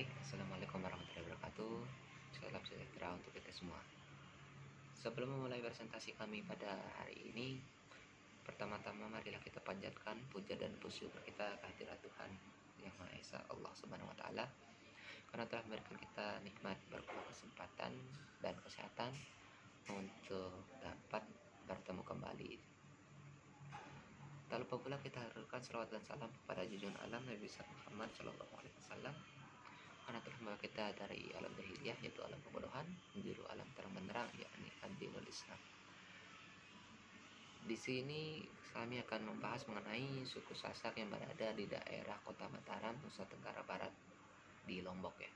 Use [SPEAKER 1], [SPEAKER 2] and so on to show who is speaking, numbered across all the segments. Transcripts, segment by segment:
[SPEAKER 1] Baik, Assalamualaikum warahmatullahi wabarakatuh. Salam sejahtera untuk kita semua. Sebelum memulai presentasi kami pada hari ini, pertama-tama marilah kita panjatkan puja dan bersyukur kita kehadirat Tuhan Yang Maha Esa, Allah Subhanahu wa taala, karena telah memberikan kita nikmat berupa kesempatan dan kesehatan untuk dapat bertemu kembali. Tak lupa pula kita haturkan salawat dan salam kepada junjungan alam Nabi besar Muhammad Shallallahu Alaihi Wasallam, karena telah membawa kita dari alam jahiliyah, yaitu alam kebodohan, menuju alam terang benderang, yakni ad-dinul Islam. Di sini kami akan membahas mengenai suku Sasak yang berada di daerah Kota Mataram, Nusa Tenggara Barat, di Lombok ya.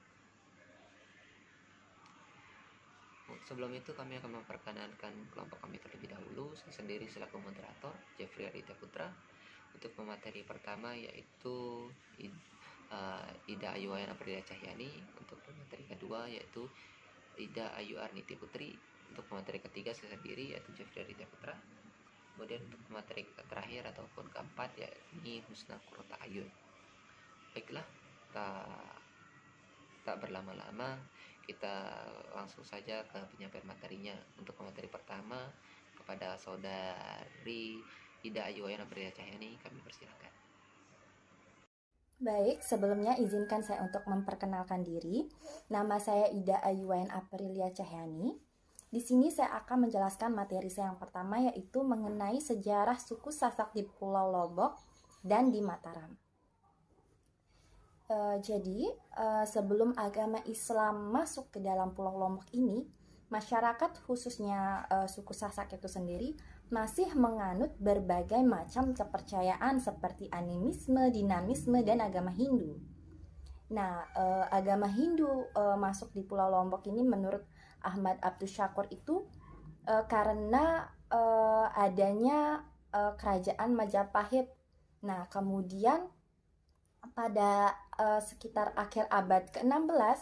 [SPEAKER 1] Sebelum itu kami akan memperkenalkan kelompok kami terlebih dahulu. Saya sendiri selaku moderator, Jeffrey Aditya Putra. Untuk pemateri pertama yaitu Ida Ayuwayan Aprilia Cahyani. Untuk pemateri kedua yaitu Ida Ayu Arniti Putri. Untuk pemateri ketiga saya sendiri yaitu Jeffrey Aditya Putra. Kemudian untuk pemateri terakhir ataupun keempat yakni Husna Kurota Ayun. Baiklah, tak berlama-lama, kita langsung saja ke penyampaian materinya. Untuk pemateri pertama kepada saudari Ida Ayuwayan Aprilia Cahyani, kami persilakan.
[SPEAKER 2] Baik, sebelumnya izinkan saya untuk memperkenalkan diri. Nama saya Ida Ayuwayan Aprilia Cahyani. Di sini saya akan menjelaskan materi saya yang pertama, yaitu mengenai sejarah suku Sasak di Pulau Lombok dan di Mataram. Jadi, sebelum agama Islam masuk ke dalam Pulau Lombok ini, masyarakat khususnya suku Sasak itu sendiri masih menganut berbagai macam kepercayaan seperti animisme, dinamisme, dan agama Hindu. Nah, agama Hindu masuk di Pulau Lombok ini menurut Ahmad Abdus Syakur itu karena adanya kerajaan Majapahit. Nah, kemudian pada sekitar akhir abad ke-16,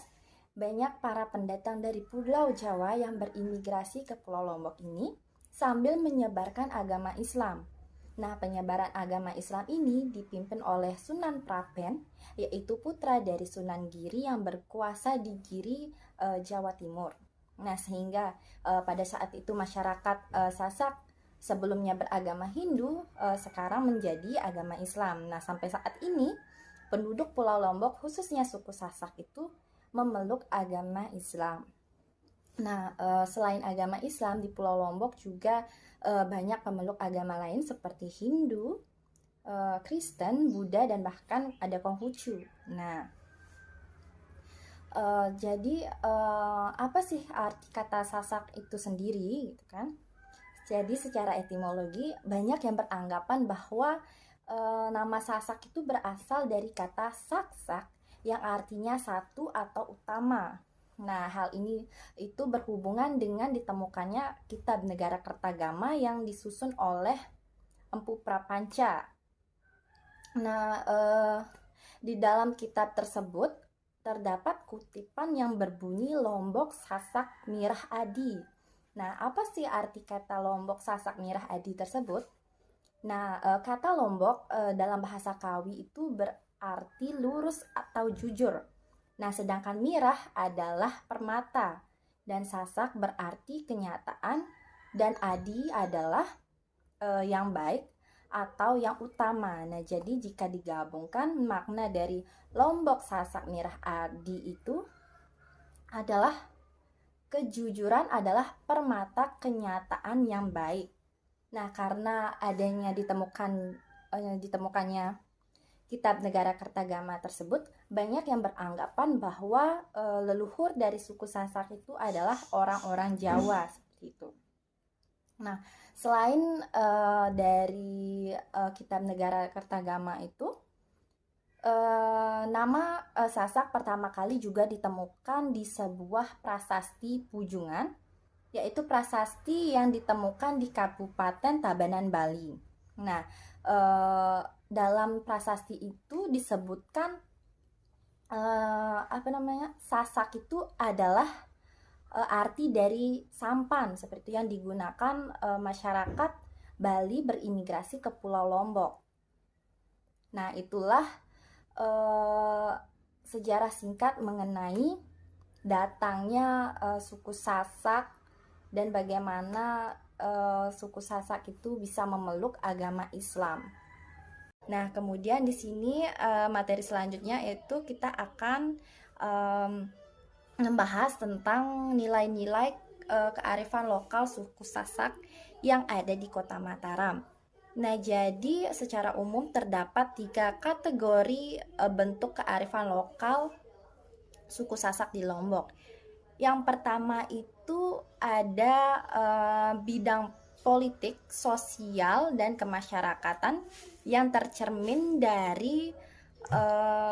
[SPEAKER 2] banyak para pendatang dari Pulau Jawa yang berimigrasi ke Pulau Lombok ini sambil menyebarkan agama Islam. Nah, penyebaran agama Islam ini dipimpin oleh Sunan Praben, yaitu putra dari Sunan Giri yang berkuasa di Giri, Jawa Timur. Nah, sehingga pada saat itu masyarakat Sasak sebelumnya beragama Hindu, sekarang menjadi agama Islam. Nah, sampai saat ini penduduk Pulau Lombok, khususnya suku Sasak itu memeluk agama Islam. Nah, selain agama Islam di Pulau Lombok juga banyak pemeluk agama lain seperti Hindu, Kristen, Buddha, dan bahkan ada Konghucu. Nah, jadi apa sih arti kata Sasak itu sendiri, gitu kan? Jadi secara etimologi banyak yang beranggapan bahwa nama Sasak itu berasal dari kata saksak yang artinya satu atau utama. Nah, hal ini itu berhubungan dengan ditemukannya Kitab Negara Kertagama yang disusun oleh Empu Prapanca. Nah, di dalam kitab tersebut terdapat kutipan yang berbunyi Lombok Sasak Mirah Adi. Nah, apa sih arti kata Lombok Sasak Mirah Adi tersebut? Nah, kata Lombok dalam bahasa Kawi itu berarti lurus atau jujur. Nah, sedangkan mirah adalah permata dan sasak berarti kenyataan dan adi adalah yang baik atau yang utama. Nah, jadi jika digabungkan makna dari Lombok Sasak Mirah Adi itu adalah kejujuran adalah permata kenyataan yang baik. Nah, karena adanya ditemukannya Kitab Negara Kertagama tersebut, banyak yang beranggapan bahwa leluhur dari suku Sasak itu adalah orang-orang Jawa seperti itu. Nah, selain dari Kitab Negara Kertagama itu, nama Sasak pertama kali juga ditemukan di sebuah prasasti Pujungan, yaitu prasasti yang ditemukan di Kabupaten Tabanan, Bali. Nah, dalam prasasti itu disebutkan Sasak itu adalah arti dari sampan seperti yang digunakan masyarakat Bali berimigrasi ke Pulau Lombok. Nah, itulah sejarah singkat mengenai datangnya suku Sasak dan bagaimana suku Sasak itu bisa memeluk agama Islam. Nah, kemudian di sini materi selanjutnya yaitu kita akan membahas tentang nilai-nilai kearifan lokal suku Sasak yang ada di Kota Mataram. Nah, jadi secara umum terdapat 3 kategori bentuk kearifan lokal suku Sasak di Lombok. Yang pertama itu ada bidang politik, sosial, dan kemasyarakatan yang tercermin dari 11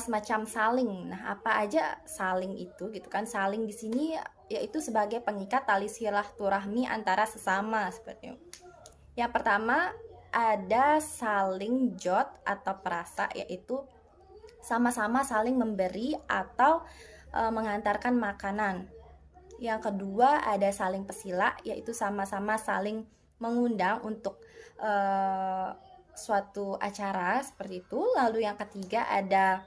[SPEAKER 2] macam saling. Nah, apa aja saling itu gitu kan? Saling di sini yaitu sebagai pengikat tali silaturahmi antara sesama seperti itu. Yang pertama ada saling jot atau perasa, yaitu sama-sama saling memberi atau mengantarkan makanan. Yang kedua ada saling pesila, yaitu sama-sama saling mengundang untuk suatu acara seperti itu. Lalu yang ketiga ada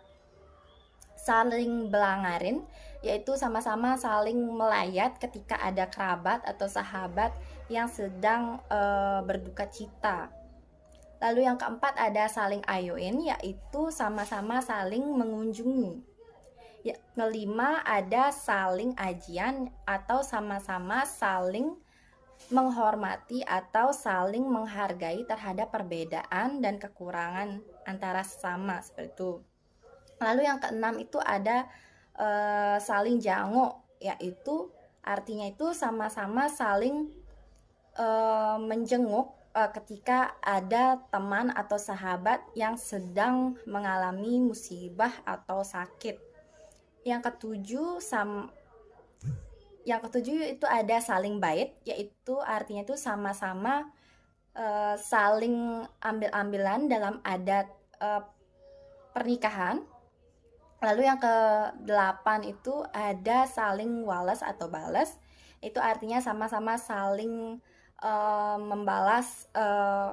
[SPEAKER 2] saling belangarin, yaitu sama-sama saling melayat ketika ada kerabat atau sahabat yang sedang berduka cita. Lalu yang keempat ada saling ayoin, yaitu sama-sama saling mengunjungi. Ya, kelima ada saling ajian atau sama-sama saling menghormati atau saling menghargai terhadap perbedaan dan kekurangan antara sesama seperti itu. Lalu yang keenam itu ada saling jango, yaitu artinya itu sama-sama saling menjenguk ketika ada teman atau sahabat yang sedang mengalami musibah atau sakit. Yang ketujuh itu ada saling bait, yaitu artinya itu sama-sama saling ambil-ambilan dalam adat pernikahan. Lalu yang ke-8 itu ada saling wales atau balas, itu artinya sama-sama saling membalas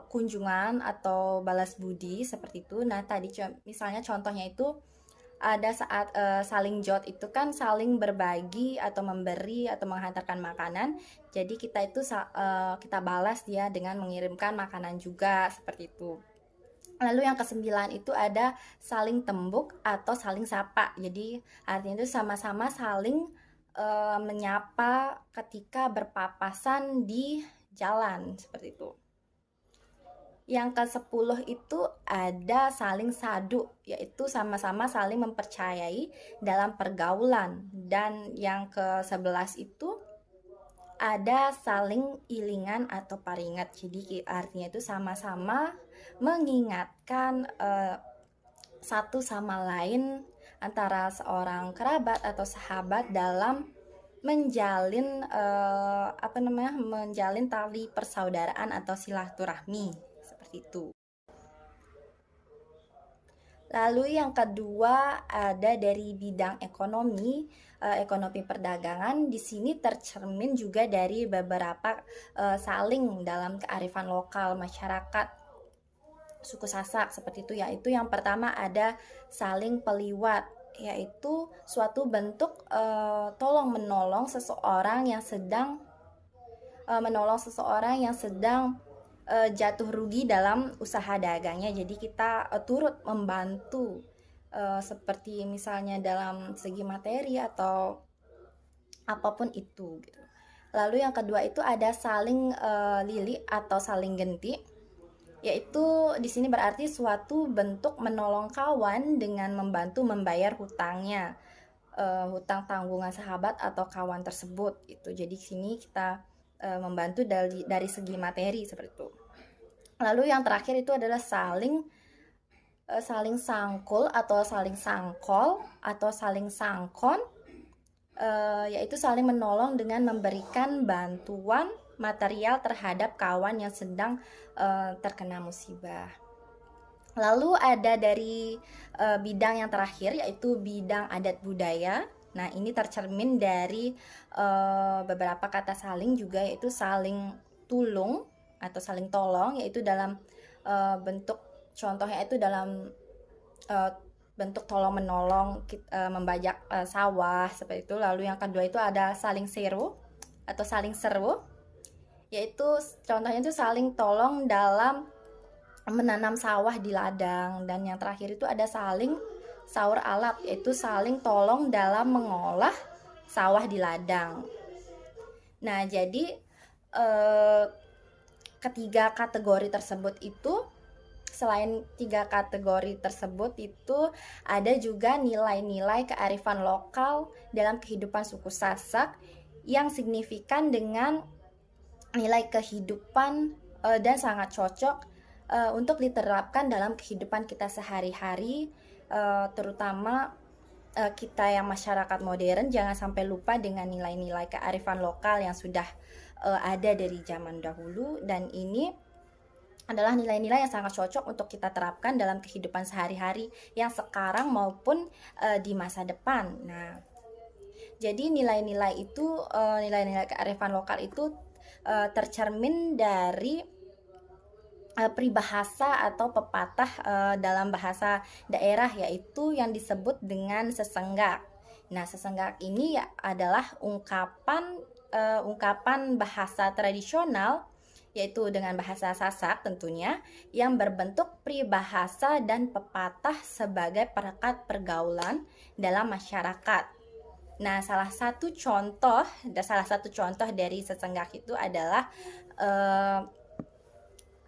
[SPEAKER 2] kunjungan atau balas budi seperti itu. Nah, tadi misalnya contohnya itu ada saat saling jot itu kan saling berbagi atau memberi atau menghantarkan makanan. Jadi kita itu kita balas dia dengan mengirimkan makanan juga seperti itu. Lalu yang ke-9 itu ada saling tembuk atau saling sapa. Jadi artinya itu sama-sama saling menyapa ketika berpapasan di jalan seperti itu. Yang ke-10 itu ada saling sadu, yaitu sama-sama saling mempercayai dalam pergaulan. Dan yang ke-11 itu ada saling ilingan atau paringat. Jadi artinya itu sama-sama mengingatkan satu sama lain antara seorang kerabat atau sahabat dalam menjalin menjalin tali persaudaraan atau silaturahmi seperti itu. Lalu yang kedua ada dari bidang ekonomi, ekonomi perdagangan. Di sini tercermin juga dari beberapa saling dalam kearifan lokal masyarakat suku Sasak seperti itu, yaitu yang pertama ada saling peliwat, yaitu suatu bentuk tolong menolong seseorang yang sedang jatuh rugi dalam usaha dagangnya. Jadi kita turut membantu seperti misalnya dalam segi materi atau apapun itu gitu. Lalu yang kedua itu ada saling lili atau saling genti, yaitu di sini berarti suatu bentuk menolong kawan dengan membantu membayar hutangnya, hutang tanggungan sahabat atau kawan tersebut itu. Jadi di sini kita membantu dari segi materi seperti itu. Lalu yang terakhir itu adalah saling sangkul atau saling sangkol atau saling sangkon, yaitu saling menolong dengan memberikan bantuan material terhadap kawan yang sedang terkena musibah. Lalu ada dari bidang yang terakhir yaitu bidang adat budaya. Nah, ini tercermin dari beberapa kata saling juga, yaitu saling tulung atau saling tolong, yaitu dalam bentuk contohnya itu dalam bentuk tolong menolong, membajak sawah seperti itu. Lalu yang kedua itu ada saling seru atau saling seru, yaitu contohnya itu saling tolong dalam menanam sawah di ladang. Dan yang terakhir itu ada saling saur alap, yaitu saling tolong dalam mengolah sawah di ladang. Nah, jadi ketiga kategori tersebut itu, selain tiga kategori tersebut itu ada juga nilai-nilai kearifan lokal dalam kehidupan suku Sasak yang signifikan dengan nilai kehidupan dan sangat cocok untuk diterapkan dalam kehidupan kita sehari-hari, terutama kita yang masyarakat modern jangan sampai lupa dengan nilai-nilai kearifan lokal yang sudah ada dari zaman dahulu, dan ini adalah nilai-nilai yang sangat cocok untuk kita terapkan dalam kehidupan sehari-hari yang sekarang maupun di masa depan. Nah, jadi nilai-nilai itu, nilai-nilai kearifan lokal itu tercermin dari peribahasa atau pepatah dalam bahasa daerah, yaitu yang disebut dengan sesenggak. Nah, sesenggak ini ya adalah ungkapan bahasa tradisional, yaitu dengan bahasa Sasak tentunya, yang berbentuk peribahasa dan pepatah sebagai perekat pergaulan dalam masyarakat. Nah, salah satu contoh dari sesenggak itu adalah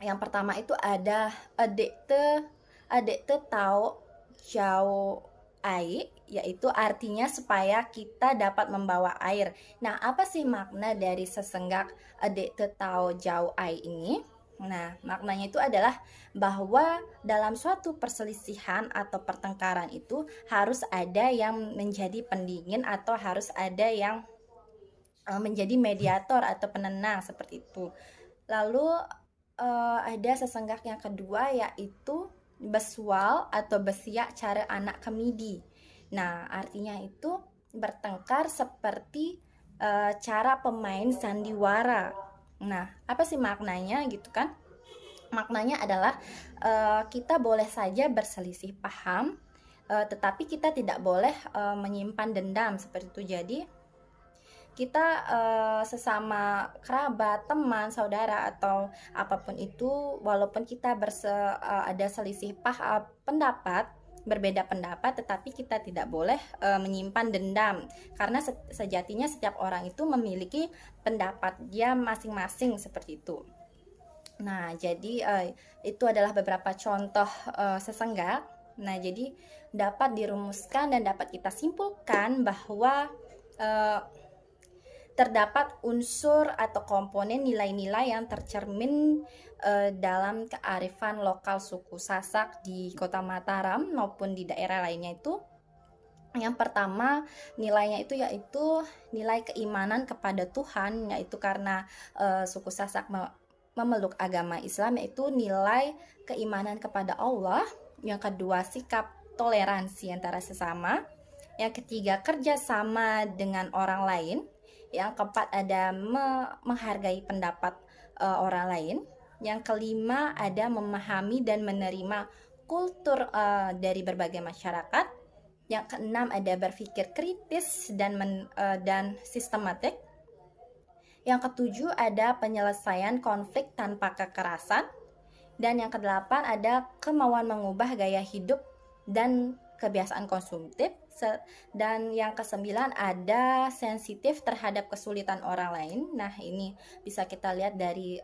[SPEAKER 2] yang pertama itu ada adek te tau jauh ai, yaitu artinya supaya kita dapat membawa air. Nah, apa sih makna dari sesenggak adek te tau jauh ai ini? Nah, maknanya itu adalah bahwa dalam suatu perselisihan atau pertengkaran itu harus ada yang menjadi pendingin atau harus ada yang menjadi mediator atau penenang seperti itu. Lalu ada sesenggak yang kedua, yaitu beswal atau besiak cara anak kemidi. Nah, artinya itu bertengkar seperti cara pemain sandiwara. Nah, apa sih maknanya gitu kan? Maknanya adalah kita boleh saja berselisih paham, tetapi kita tidak boleh menyimpan dendam seperti itu. Jadi kita sesama kerabat, teman, saudara atau apapun itu, walaupun kita ada selisih pendapat, berbeda pendapat, tetapi kita tidak boleh menyimpan dendam, karena sejatinya setiap orang itu memiliki pendapat dia masing-masing seperti itu. Nah, jadi itu adalah beberapa contoh sesenggak. Nah, jadi dapat dirumuskan dan dapat kita simpulkan bahwa terdapat unsur atau komponen nilai-nilai yang tercermin dalam kearifan lokal suku Sasak di Kota Mataram maupun di daerah lainnya itu. Yang pertama nilainya itu yaitu nilai keimanan kepada Tuhan, yaitu karena suku Sasak memeluk agama Islam, yaitu nilai keimanan kepada Allah. Yang kedua sikap toleransi antara sesama. Yang ketiga kerjasama dengan orang lain. Yang keempat ada menghargai pendapat orang lain. Yang kelima ada memahami dan menerima kultur dari berbagai masyarakat. Yang keenam ada berpikir kritis dan sistematik. Yang ketujuh ada penyelesaian konflik tanpa kekerasan. Dan yang kedelapan ada kemauan mengubah gaya hidup dan kebiasaan konsumtif. Dan yang kesembilan ada sensitif terhadap kesulitan orang lain. Nah, ini bisa kita lihat dari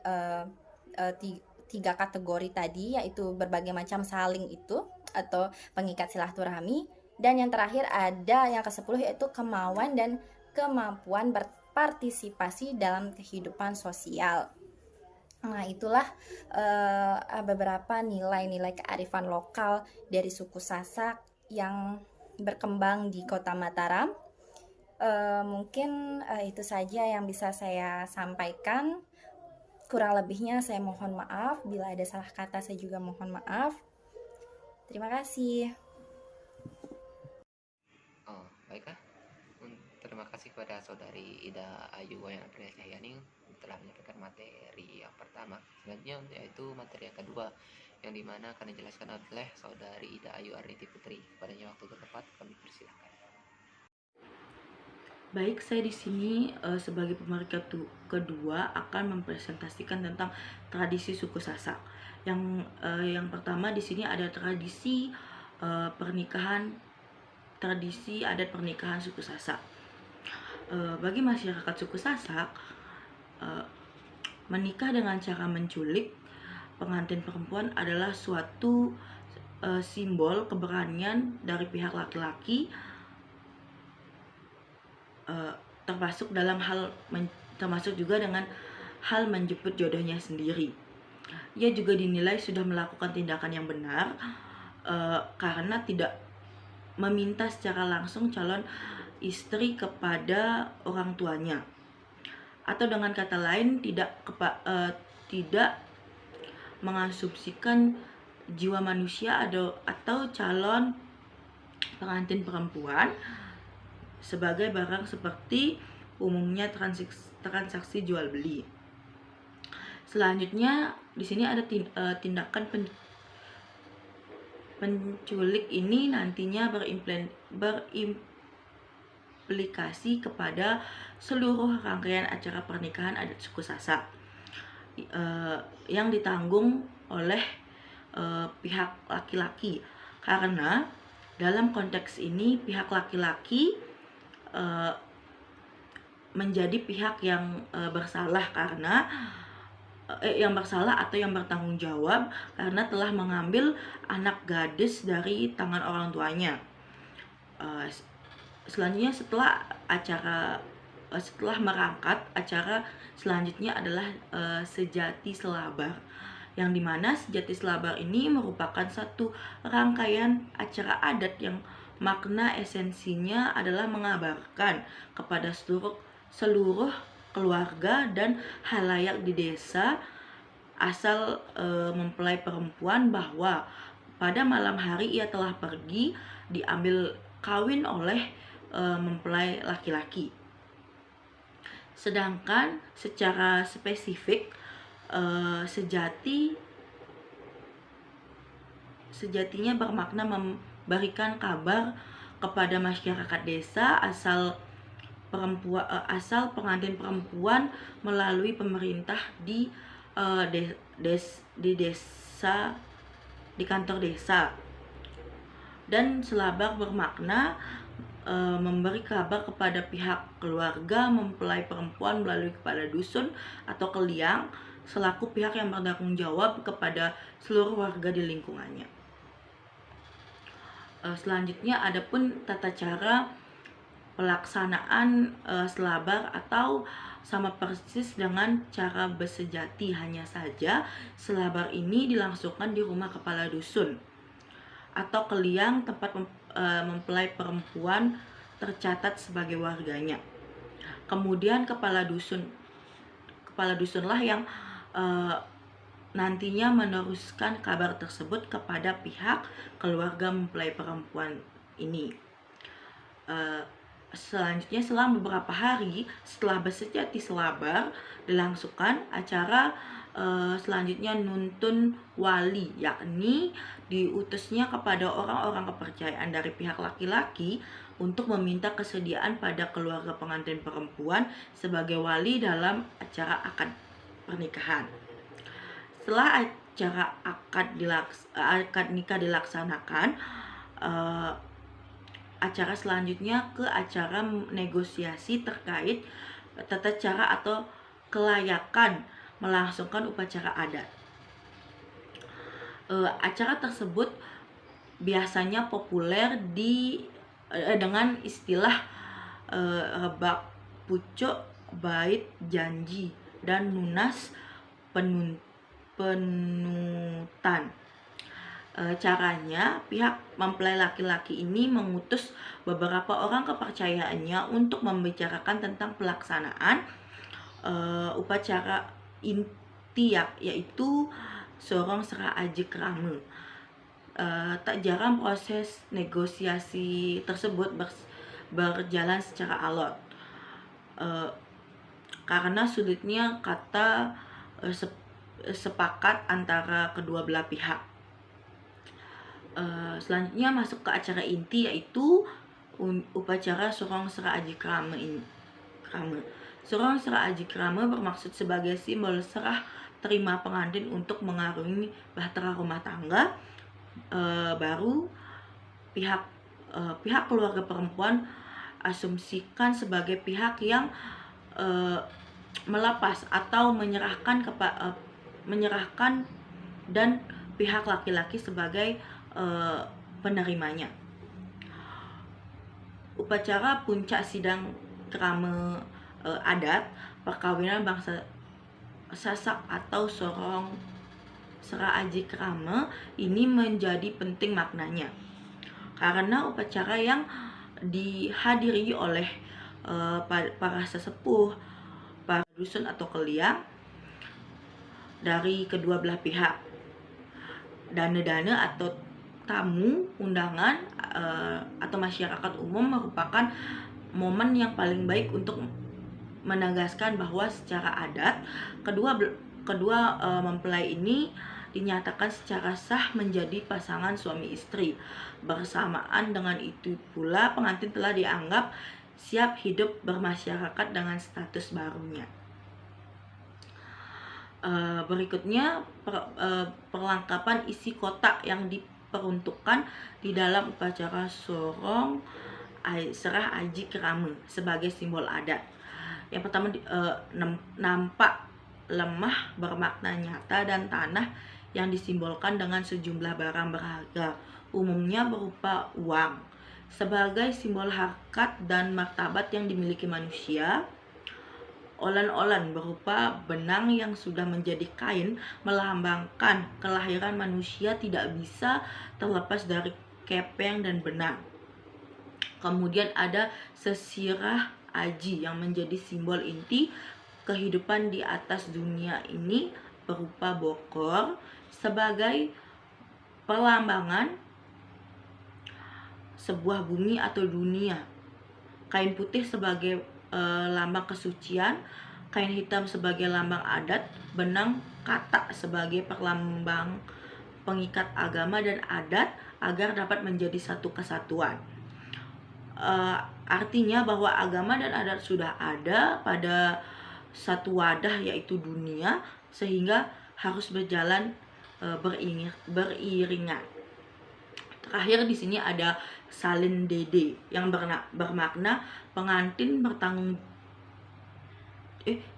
[SPEAKER 2] tiga kategori tadi, yaitu berbagai macam saling itu atau pengikat silaturahmi. Dan yang terakhir ada yang ke-10, yaitu kemauan dan kemampuan berpartisipasi dalam kehidupan sosial. Nah, itulah beberapa nilai-nilai kearifan lokal dari suku Sasak yang berkembang di Kota Mataram. Mungkin itu saja yang bisa saya sampaikan. Kurang lebihnya saya mohon maaf. Bila ada salah kata saya juga mohon maaf. Terima kasih.
[SPEAKER 1] Baiklah. Terima kasih kepada Saudari Ida Ayu Wayan Cahyani telah menyampaikan materi yang pertama. Selanjutnya yaitu materi yang kedua, yang dimana akan dijelaskan oleh saudari Ida Ayu Arniti Putri. Padanya waktu tepat kami persilahkan.
[SPEAKER 3] Baik, saya di sini sebagai pemeriksa kedua akan mempresentasikan tentang tradisi suku Sasak. Yang pertama di sini ada tradisi tradisi adat pernikahan suku Sasak. Bagi masyarakat suku Sasak, menikah dengan cara menculik pengantin perempuan adalah suatu simbol keberanian dari pihak laki-laki, termasuk juga dengan hal menjemput jodohnya sendiri. Ia juga dinilai sudah melakukan tindakan yang benar karena tidak meminta secara langsung calon istri kepada orang tuanya, atau dengan kata lain tidak mengasumsikan jiwa manusia atau calon pengantin perempuan sebagai barang seperti umumnya transaksi jual beli. Selanjutnya di sini ada tindakan penculik ini nantinya berimplikasi kepada seluruh rangkaian acara pernikahan adat suku Sasak yang ditanggung oleh pihak laki-laki, karena dalam konteks ini pihak laki-laki menjadi pihak yang bersalah atau yang bertanggung jawab karena telah mengambil anak gadis dari tangan orang tuanya. Selanjutnya setelah merangkat, acara selanjutnya adalah sejati selabar, yang dimana sejati selabar ini merupakan satu rangkaian acara adat yang makna esensinya adalah mengabarkan kepada seluruh keluarga dan halayak di desa asal mempelai perempuan bahwa pada malam hari ia telah pergi diambil kawin oleh mempelai laki-laki. Sedangkan secara spesifik sejatinya bermakna memberikan kabar kepada masyarakat desa asal pengantin perempuan melalui pemerintah di desa, di kantor desa. Dan selabar bermakna memberi kabar kepada pihak keluarga mempelai perempuan melalui kepala dusun atau keliang selaku pihak yang bertanggung jawab kepada seluruh warga di lingkungannya. Selanjutnya adapun tata cara pelaksanaan selabar atau sama persis dengan cara bersejati, hanya saja selabar ini dilangsungkan di rumah kepala dusun atau keliang tempat mempelai perempuan tercatat sebagai warganya. Kemudian kepala dusunlah yang nantinya meneruskan kabar tersebut kepada pihak keluarga mempelai perempuan ini. Selanjutnya selang beberapa hari setelah bersejati selabar dilangsungkan acara selanjutnya nuntun wali, yakni diutusnya kepada orang-orang kepercayaan dari pihak laki-laki untuk meminta kesediaan pada keluarga pengantin perempuan sebagai wali dalam acara akad pernikahan. Setelah acara akad nikah dilaksanakan, acara selanjutnya ke acara negosiasi terkait tata cara atau kelayakan melangsungkan upacara adat. Acara tersebut biasanya populer dengan istilah rebak pucuk, bait janji, dan nunas penutan. Caranya, pihak mempelai laki-laki ini mengutus beberapa orang kepercayaannya untuk membicarakan tentang pelaksanaan upacara inti, yaitu sorong sera aji krame. Tak jarang proses negosiasi tersebut berjalan secara alot. karena sulitnya kata sepakat antara kedua belah pihak. Selanjutnya masuk ke acara inti, yaitu upacara Sorong Sera Aji Krama ini. Sorong Sera Aji Krama bermaksud sebagai simbol serah terima pengantin untuk mengarungi bahtera rumah tangga baru. Pihak keluarga perempuan asumsikan sebagai pihak yang melepas atau menyerahkan dan pihak laki-laki sebagai penerimanya. Upacara puncak sidang krama adat perkawinan bangsa Sasak atau Sorong Sera Aji Krama ini menjadi penting maknanya, karena upacara yang dihadiri oleh para sesepuh, para dusun atau keliang dari kedua belah pihak. Dana-dana atau tamu undangan atau masyarakat umum merupakan momen yang paling baik untuk menegaskan bahwa secara adat kedua mempelai ini dinyatakan secara sah menjadi pasangan suami istri. Bersamaan dengan itu pula pengantin telah dianggap siap hidup bermasyarakat dengan status barunya. Berikutnya perlengkapan isi kotak yang diperuntukkan di dalam upacara Sorong Sera Aji Krama sebagai simbol adat. Yang pertama, nampak lemah bermakna nyata dan tanah yang disimbolkan dengan sejumlah barang berharga, umumnya berupa uang, sebagai simbol harkat dan martabat yang dimiliki manusia. Olan-olan berupa benang yang sudah menjadi kain melambangkan kelahiran manusia tidak bisa terlepas dari kepeng dan benang. Kemudian ada sesirah aji yang menjadi simbol inti kehidupan di atas dunia ini berupa bokor sebagai perlambangan sebuah bumi atau dunia. Kain putih sebagai lambang kesucian, kain hitam sebagai lambang adat, benang katak sebagai perlambang pengikat agama dan adat agar dapat menjadi satu kesatuan. Artinya bahwa agama dan adat sudah ada pada satu wadah yaitu dunia, sehingga harus berjalan beriringan. Terakhir di sini ada salin dede yang bermakna pengantin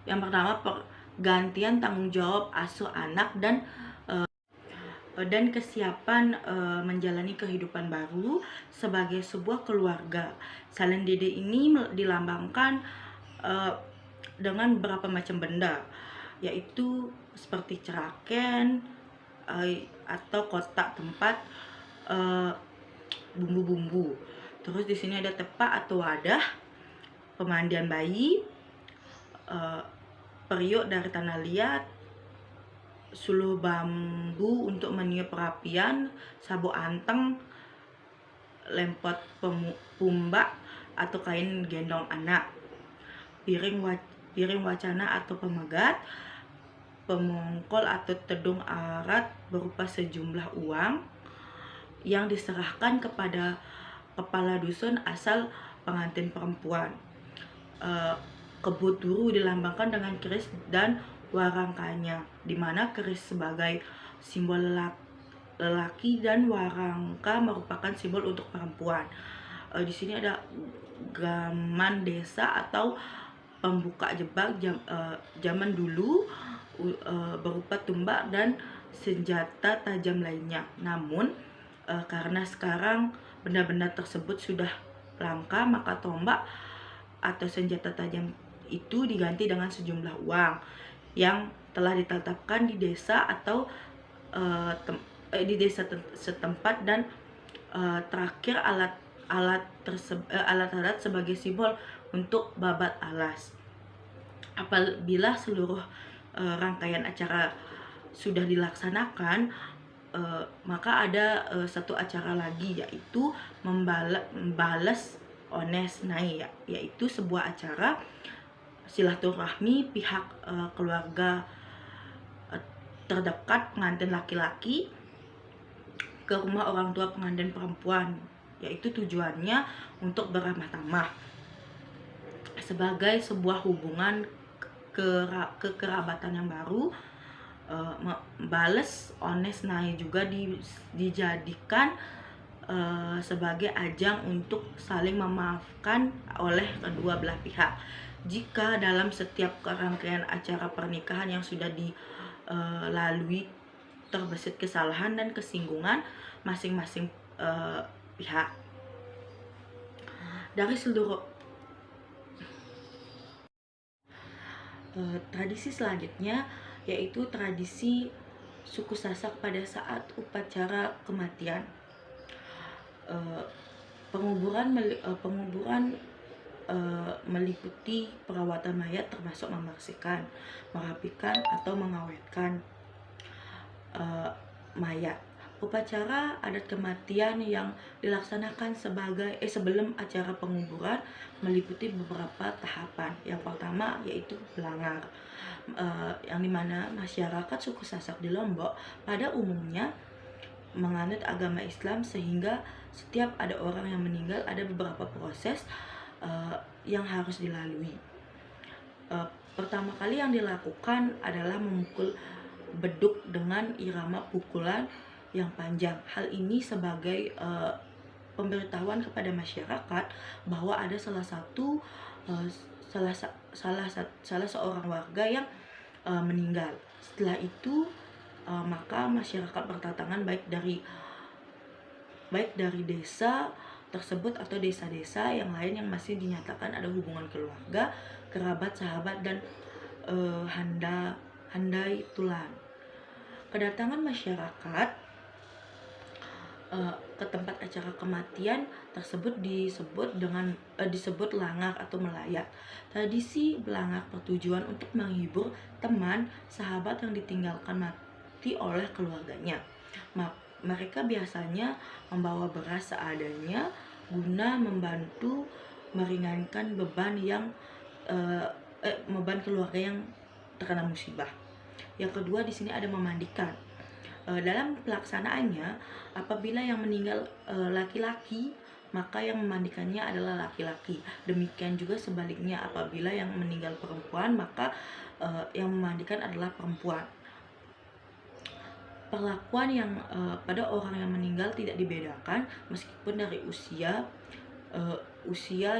[SPEAKER 3] yang pertama pergantian tanggung jawab asuh anak dan kesiapan menjalani kehidupan baru sebagai sebuah keluarga. Salin dede ini dilambangkan dengan beberapa macam benda, yaitu seperti ceraken atau kotak tempat bumbu-bumbu. Terus di sini ada tepak atau wadah pemandian bayi, periuk dari tanah liat, suluh bambu untuk meniup perapian, sabuk anteng, lempot pumbak atau kain gendong anak, piring wacana atau pemegat, pemongkol atau tedung arat berupa sejumlah uang yang diserahkan kepada kepala dusun asal pengantin perempuan. Kebut duru dilambangkan dengan keris dan warangkanya, di mana keris sebagai simbol lelaki dan warangka merupakan simbol untuk perempuan. Di sini ada gaman desa atau pembuka jebak zaman dulu berupa tumbak dan senjata tajam lainnya. Namun karena sekarang benda-benda tersebut sudah langka, maka tombak atau senjata tajam itu diganti dengan sejumlah uang yang telah ditetapkan di desa atau di desa setempat, dan terakhir alat sebagai simbol untuk babat alas. Apabila seluruh rangkaian acara sudah dilaksanakan, maka ada satu acara lagi, yaitu membalas ones nai, yaitu sebuah acara silaturahmi pihak keluarga terdekat pengantin laki-laki ke rumah orang tua pengantin perempuan, yaitu tujuannya untuk beramah tamah sebagai sebuah hubungan kekerabatan yang baru. Bales ones nae juga dijadikan sebagai ajang untuk saling memaafkan oleh kedua belah pihak. Jika dalam setiap rangkaian acara pernikahan yang sudah dilalui terbesit kesalahan dan kesinggungan masing-masing pihak. Dari seluruh tradisi selanjutnya yaitu tradisi suku Sasak pada saat upacara kematian. Penguburan meliputi perawatan mayat termasuk membersihkan, merapikan atau mengawetkan mayat. Upacara adat kematian yang dilaksanakan sebelum acara penguburan meliputi beberapa tahapan. Yang pertama yaitu belangar, yang dimana masyarakat suku Sasak di Lombok pada umumnya menganut agama Islam, sehingga setiap ada orang yang meninggal ada beberapa proses yang harus dilalui. Pertama kali yang dilakukan adalah memukul beduk dengan irama pukulan yang panjang. Hal ini sebagai pemberitahuan kepada masyarakat bahwa ada salah seorang warga yang meninggal. Setelah itu maka masyarakat berdatangan baik dari desa tersebut atau desa-desa yang lain yang masih dinyatakan ada hubungan keluarga, kerabat, sahabat, dan handai tulan. Kedatangan masyarakat ke tempat acara kematian tersebut disebut langar atau melayat. Tradisi belangar bertujuan untuk menghibur teman sahabat yang ditinggalkan mati oleh keluarganya. Mereka biasanya membawa beras seadanya guna membantu meringankan beban keluarga yang terkena musibah. Yang kedua di sini ada memandikan. Dalam pelaksanaannya, apabila yang meninggal laki-laki, maka yang memandikannya adalah laki-laki. Demikian juga sebaliknya, apabila yang meninggal perempuan, maka yang memandikan adalah perempuan. Perlakuan yang pada orang yang meninggal tidak dibedakan meskipun dari usia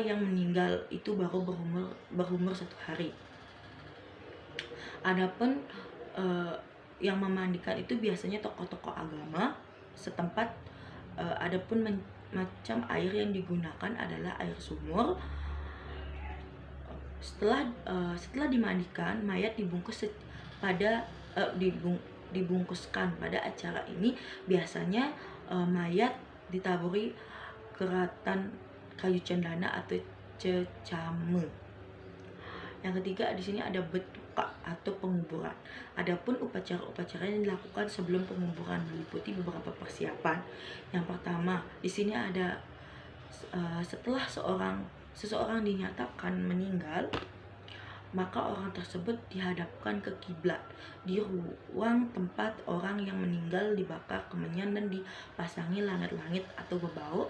[SPEAKER 3] yang meninggal itu baru berumur 1 hari. Adapun yang memandikan itu biasanya tokoh-tokoh agama setempat. Adapun macam air yang digunakan adalah air sumur. Setelah dimandikan, mayat dibungkuskan. Pada acara ini biasanya mayat ditaburi keratan kayu cendana atau cecame. Yang ketiga di sini ada betuka atau penguburan. Adapun upacara-upacara yang dilakukan sebelum penguburan meliputi beberapa persiapan. Yang pertama di sini ada setelah seseorang dinyatakan meninggal, maka orang tersebut dihadapkan ke kiblat. Di ruang tempat orang yang meninggal dibakar kemenyan dan dipasangi langit-langit atau berbau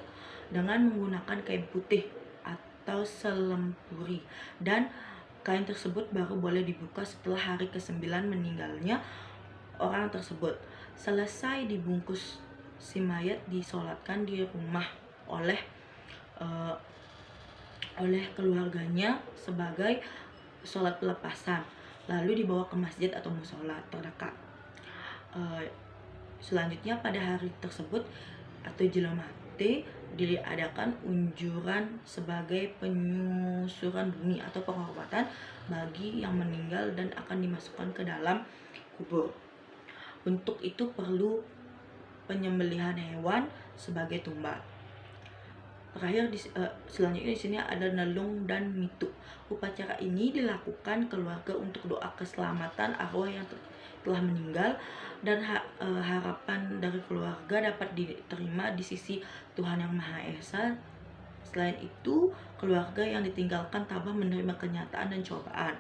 [SPEAKER 3] dengan menggunakan kain putih atau selempuri, dan kain tersebut baru boleh dibuka setelah hari ke-9 meninggalnya orang tersebut. Selesai dibungkus, si mayat disolatkan di rumah oleh keluarganya sebagai sholat pelepasan, lalu dibawa ke masjid atau musola terdekat. Selanjutnya pada hari tersebut atau jelamate diadakan unjuran sebagai penyusuran bumi atau penghormatan bagi yang meninggal dan akan dimasukkan ke dalam kubur. Untuk itu perlu penyembelihan hewan sebagai tumbal. Terakhir selanjutnya di sini ada nelung dan mitu. Upacara ini dilakukan keluarga untuk doa keselamatan arwah yang telah meninggal dan harapan dari keluarga dapat diterima di sisi Tuhan Yang Maha Esa Selain itu, keluarga yang ditinggalkan tabah menerima kenyataan dan cobaan.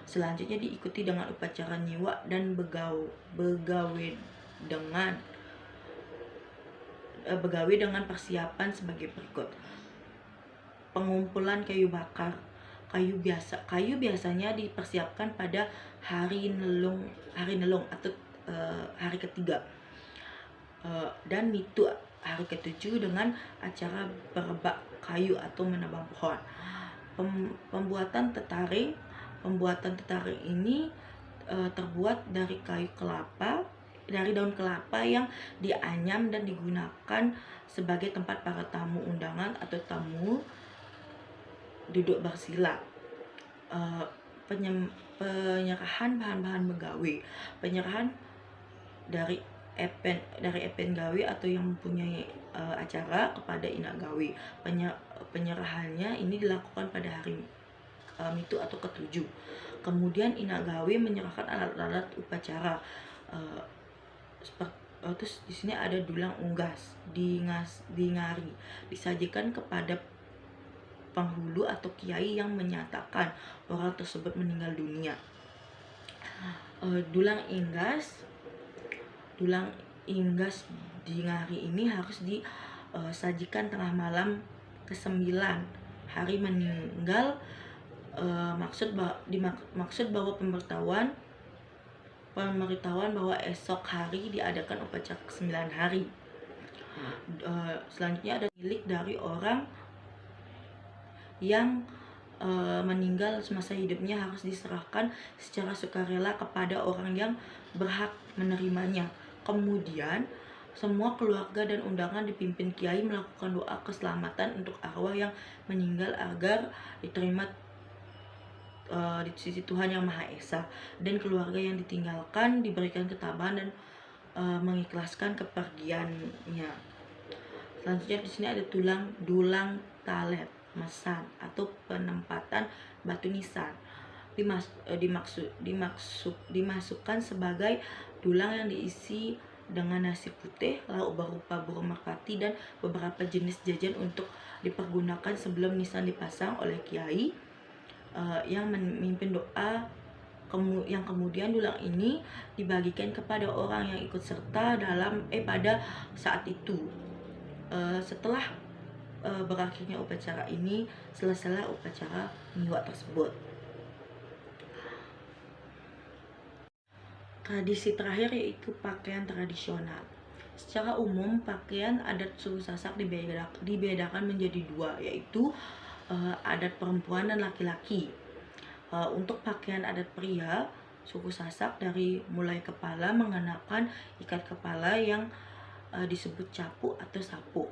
[SPEAKER 3] Selanjutnya diikuti dengan upacara nyiwa dan begawi dengan persiapan sebagai berikut. Pengumpulan kayu bakar. Kayu biasanya dipersiapkan pada hari nelung atau hari ketiga, dan mitu hari ketujuh dengan acara berbak kayu atau menebang pohon. Pembuatan tetaring ini terbuat dari daun kelapa yang dianyam dan digunakan sebagai tempat para tamu undangan atau tamu duduk bersila. Penyerahan bahan-bahan begawi. Penyerahan dari epen gawi atau yang mempunyai acara kepada inak gawi. Penyerahannya ini dilakukan pada hari mitu atau ketujuh. Kemudian inak gawi menyerahkan alat-alat upacara. Terus di sini ada dulang unggas, dingari, disajikan kepada penghulu atau kiai yang menyatakan orang tersebut meninggal dunia. Dulang inggas dingari ini harus disajikan tengah malam ke-9 hari meninggal. Maksud bahwa pemberitahuan bahwa esok hari diadakan upacara ke-9 hari. Selanjutnya ada milik dari orang yang meninggal semasa hidupnya harus diserahkan secara sukarela kepada orang yang berhak menerimanya. Kemudian semua keluarga dan undangan dipimpin kiai melakukan doa keselamatan untuk arwah yang meninggal agar diterima di sisi Tuhan Yang Maha Esa, dan keluarga yang ditinggalkan diberikan ketabahan dan mengikhlaskan kepergiannya. Selanjutnya di sini ada dulang talet mesan atau penempatan batu nisan. Dimasukkan sebagai dulang yang diisi dengan nasi putih, lauk berupa burung merpati, dan beberapa jenis jajan untuk dipergunakan sebelum nisan dipasang oleh kiai yang memimpin doa. Yang kemudian dulang ini dibagikan kepada orang yang ikut serta pada saat itu. Setelah berakhirnya upacara ini, selesailah upacara nyiwa tersebut. Tradisi terakhir yaitu pakaian tradisional. Secara umum, pakaian adat suku Sasak dibedakan menjadi dua, yaitu adat perempuan dan laki-laki. Untuk pakaian adat pria, suku Sasak dari mulai kepala mengenakan ikat kepala yang disebut capu atau sapu.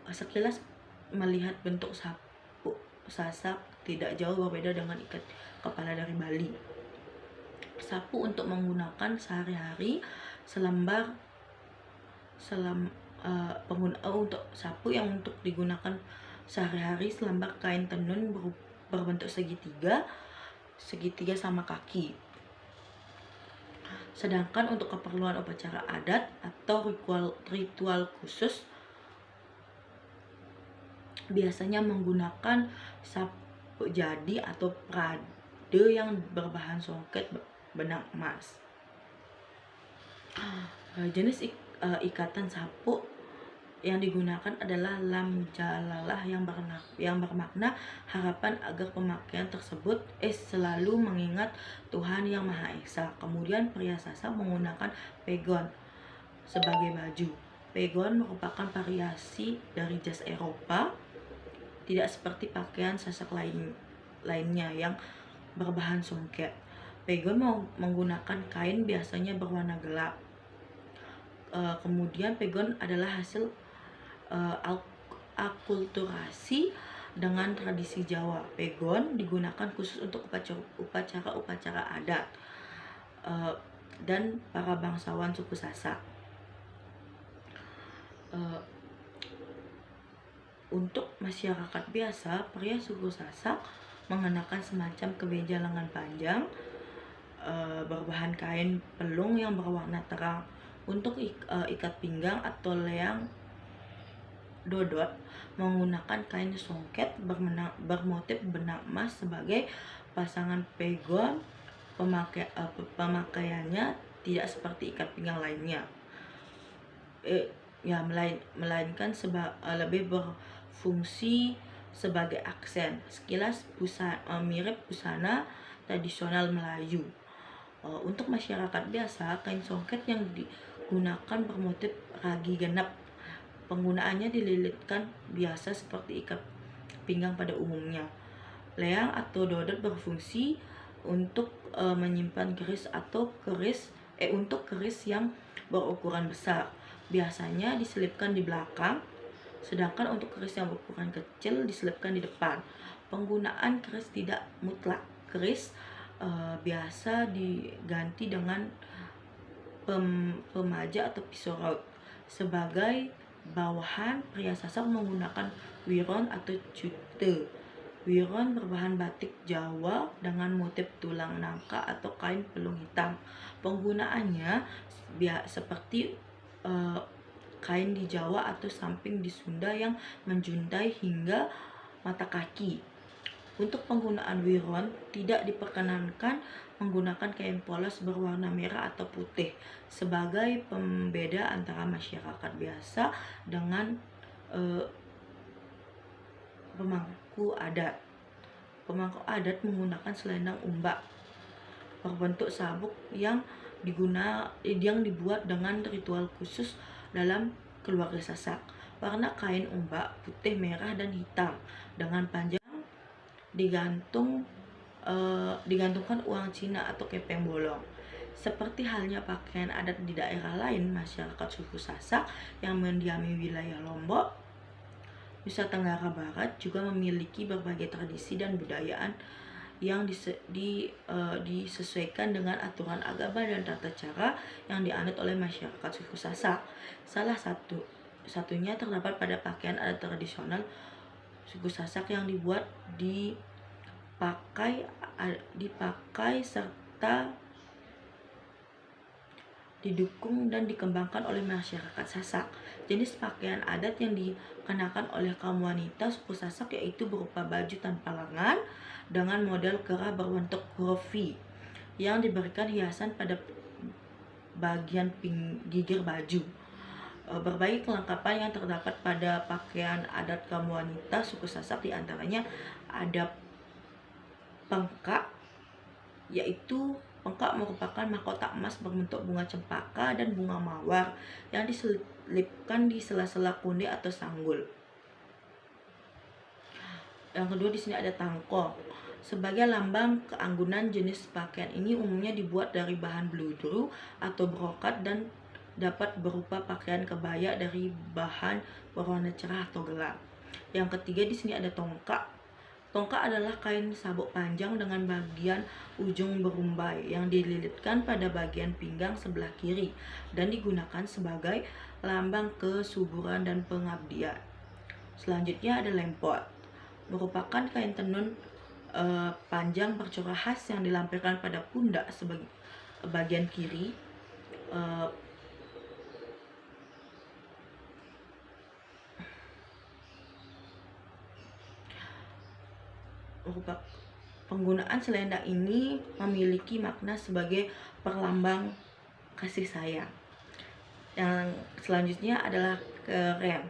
[SPEAKER 3] Sekilas melihat bentuk sapu Sasak tidak jauh berbeda dengan ikat kepala dari Bali. Sapu untuk menggunakan sehari-hari untuk sapu yang untuk digunakan sehari-hari selembar kain tenun berbentuk segitiga sama kaki. Sedangkan untuk keperluan upacara adat atau ritual khusus biasanya menggunakan sapu jadi atau prade yang berbahan songket benang emas. Jenis ikatan sapu yang digunakan adalah lam jalalah yang bermakna harapan agar pemakaian tersebut selalu mengingat Tuhan Yang Maha Esa. Kemudian pria Sasak menggunakan pegon sebagai baju. Pegon merupakan variasi dari jas Eropa, tidak seperti pakaian Sasak lainnya yang berbahan songket. Pegon menggunakan kain biasanya berwarna gelap. Kemudian pegon adalah hasil akulturasi dengan tradisi Jawa. Pegon digunakan khusus untuk upacara adat dan para bangsawan suku Sasak. Untuk masyarakat biasa, pria suku Sasak mengenakan semacam kemeja lengan panjang berbahan kain pelung yang berwarna terang. Untuk ikat pinggang atau leang Dodot menggunakan kain songket bermotif benang emas sebagai pasangan pegon. Pemakaiannya tidak seperti ikat pinggang lainnya, melainkan lebih berfungsi sebagai aksen. Sekilas mirip busana tradisional Melayu. Untuk masyarakat biasa, kain songket yang digunakan bermotif ragi genap. Penggunaannya dililitkan biasa seperti ikat pinggang pada umumnya. Leang atau dodot berfungsi untuk menyimpan keris untuk keris yang berukuran besar. Biasanya diselipkan di belakang, sedangkan untuk keris yang berukuran kecil diselipkan di depan. Penggunaan keris tidak mutlak. Keris biasa diganti dengan pemaja atau pisau raut. Sebagai bawahan, pria Sasak menggunakan wiron atau cute. Wiron berbahan batik Jawa dengan motif tulang nangka atau kain pelung hitam. Penggunaannya seperti kain di Jawa atau samping di Sunda yang menjuntai hingga mata kaki. Untuk penggunaan wiron, tidak diperkenankan menggunakan kain polos berwarna merah atau putih sebagai pembeda antara masyarakat biasa dengan pemangku adat. Pemangku adat menggunakan selendang umbak berbentuk sabuk yang dibuat dengan ritual khusus dalam keluarga Sasak. Warna kain umbak putih, merah, dan hitam dengan panjang digantungkan uang Cina atau kepeng bolong. Seperti halnya pakaian adat di daerah lain, masyarakat suku Sasak yang mendiami wilayah Lombok, Nusa Tenggara Barat juga memiliki berbagai tradisi dan budayaan yang disesuaikan dengan aturan agama dan tata cara yang dianut oleh masyarakat suku Sasak. Salah satunya terdapat pada pakaian adat tradisional suku Sasak yang dipakai serta didukung dan dikembangkan oleh masyarakat Sasak. Jenis pakaian adat yang dikenakan oleh kaum wanita suku Sasak yaitu berupa baju tanpa lengan dengan model kerah berbentuk huruf V yang diberikan hiasan pada bagian gigir baju. Berbagai kelengkapan yang terdapat pada pakaian adat kaum wanita suku Sasak diantaranya ada pengkak, yaitu pengkak merupakan mahkota emas berbentuk bunga cempaka dan bunga mawar yang diselipkan di sela-sela kunde atau sanggul. Yang kedua di sini ada tangkong. Sebagai lambang keanggunan, jenis pakaian ini umumnya dibuat dari bahan bludru atau brokat dan dapat berupa pakaian kebaya dari bahan berwarna cerah atau gelap. Yang ketiga di sini ada tongkak. Tongkak adalah kain sabuk panjang dengan bagian ujung berumbai yang dililitkan pada bagian pinggang sebelah kiri dan digunakan sebagai lambang kesuburan dan pengabdian. Selanjutnya ada lempot, merupakan kain tenun panjang bercorak khas yang dilampirkan pada pundak sebagai bagian kiri. Penggunaan selendang ini memiliki makna sebagai perlambang kasih sayang. Yang selanjutnya adalah kereng.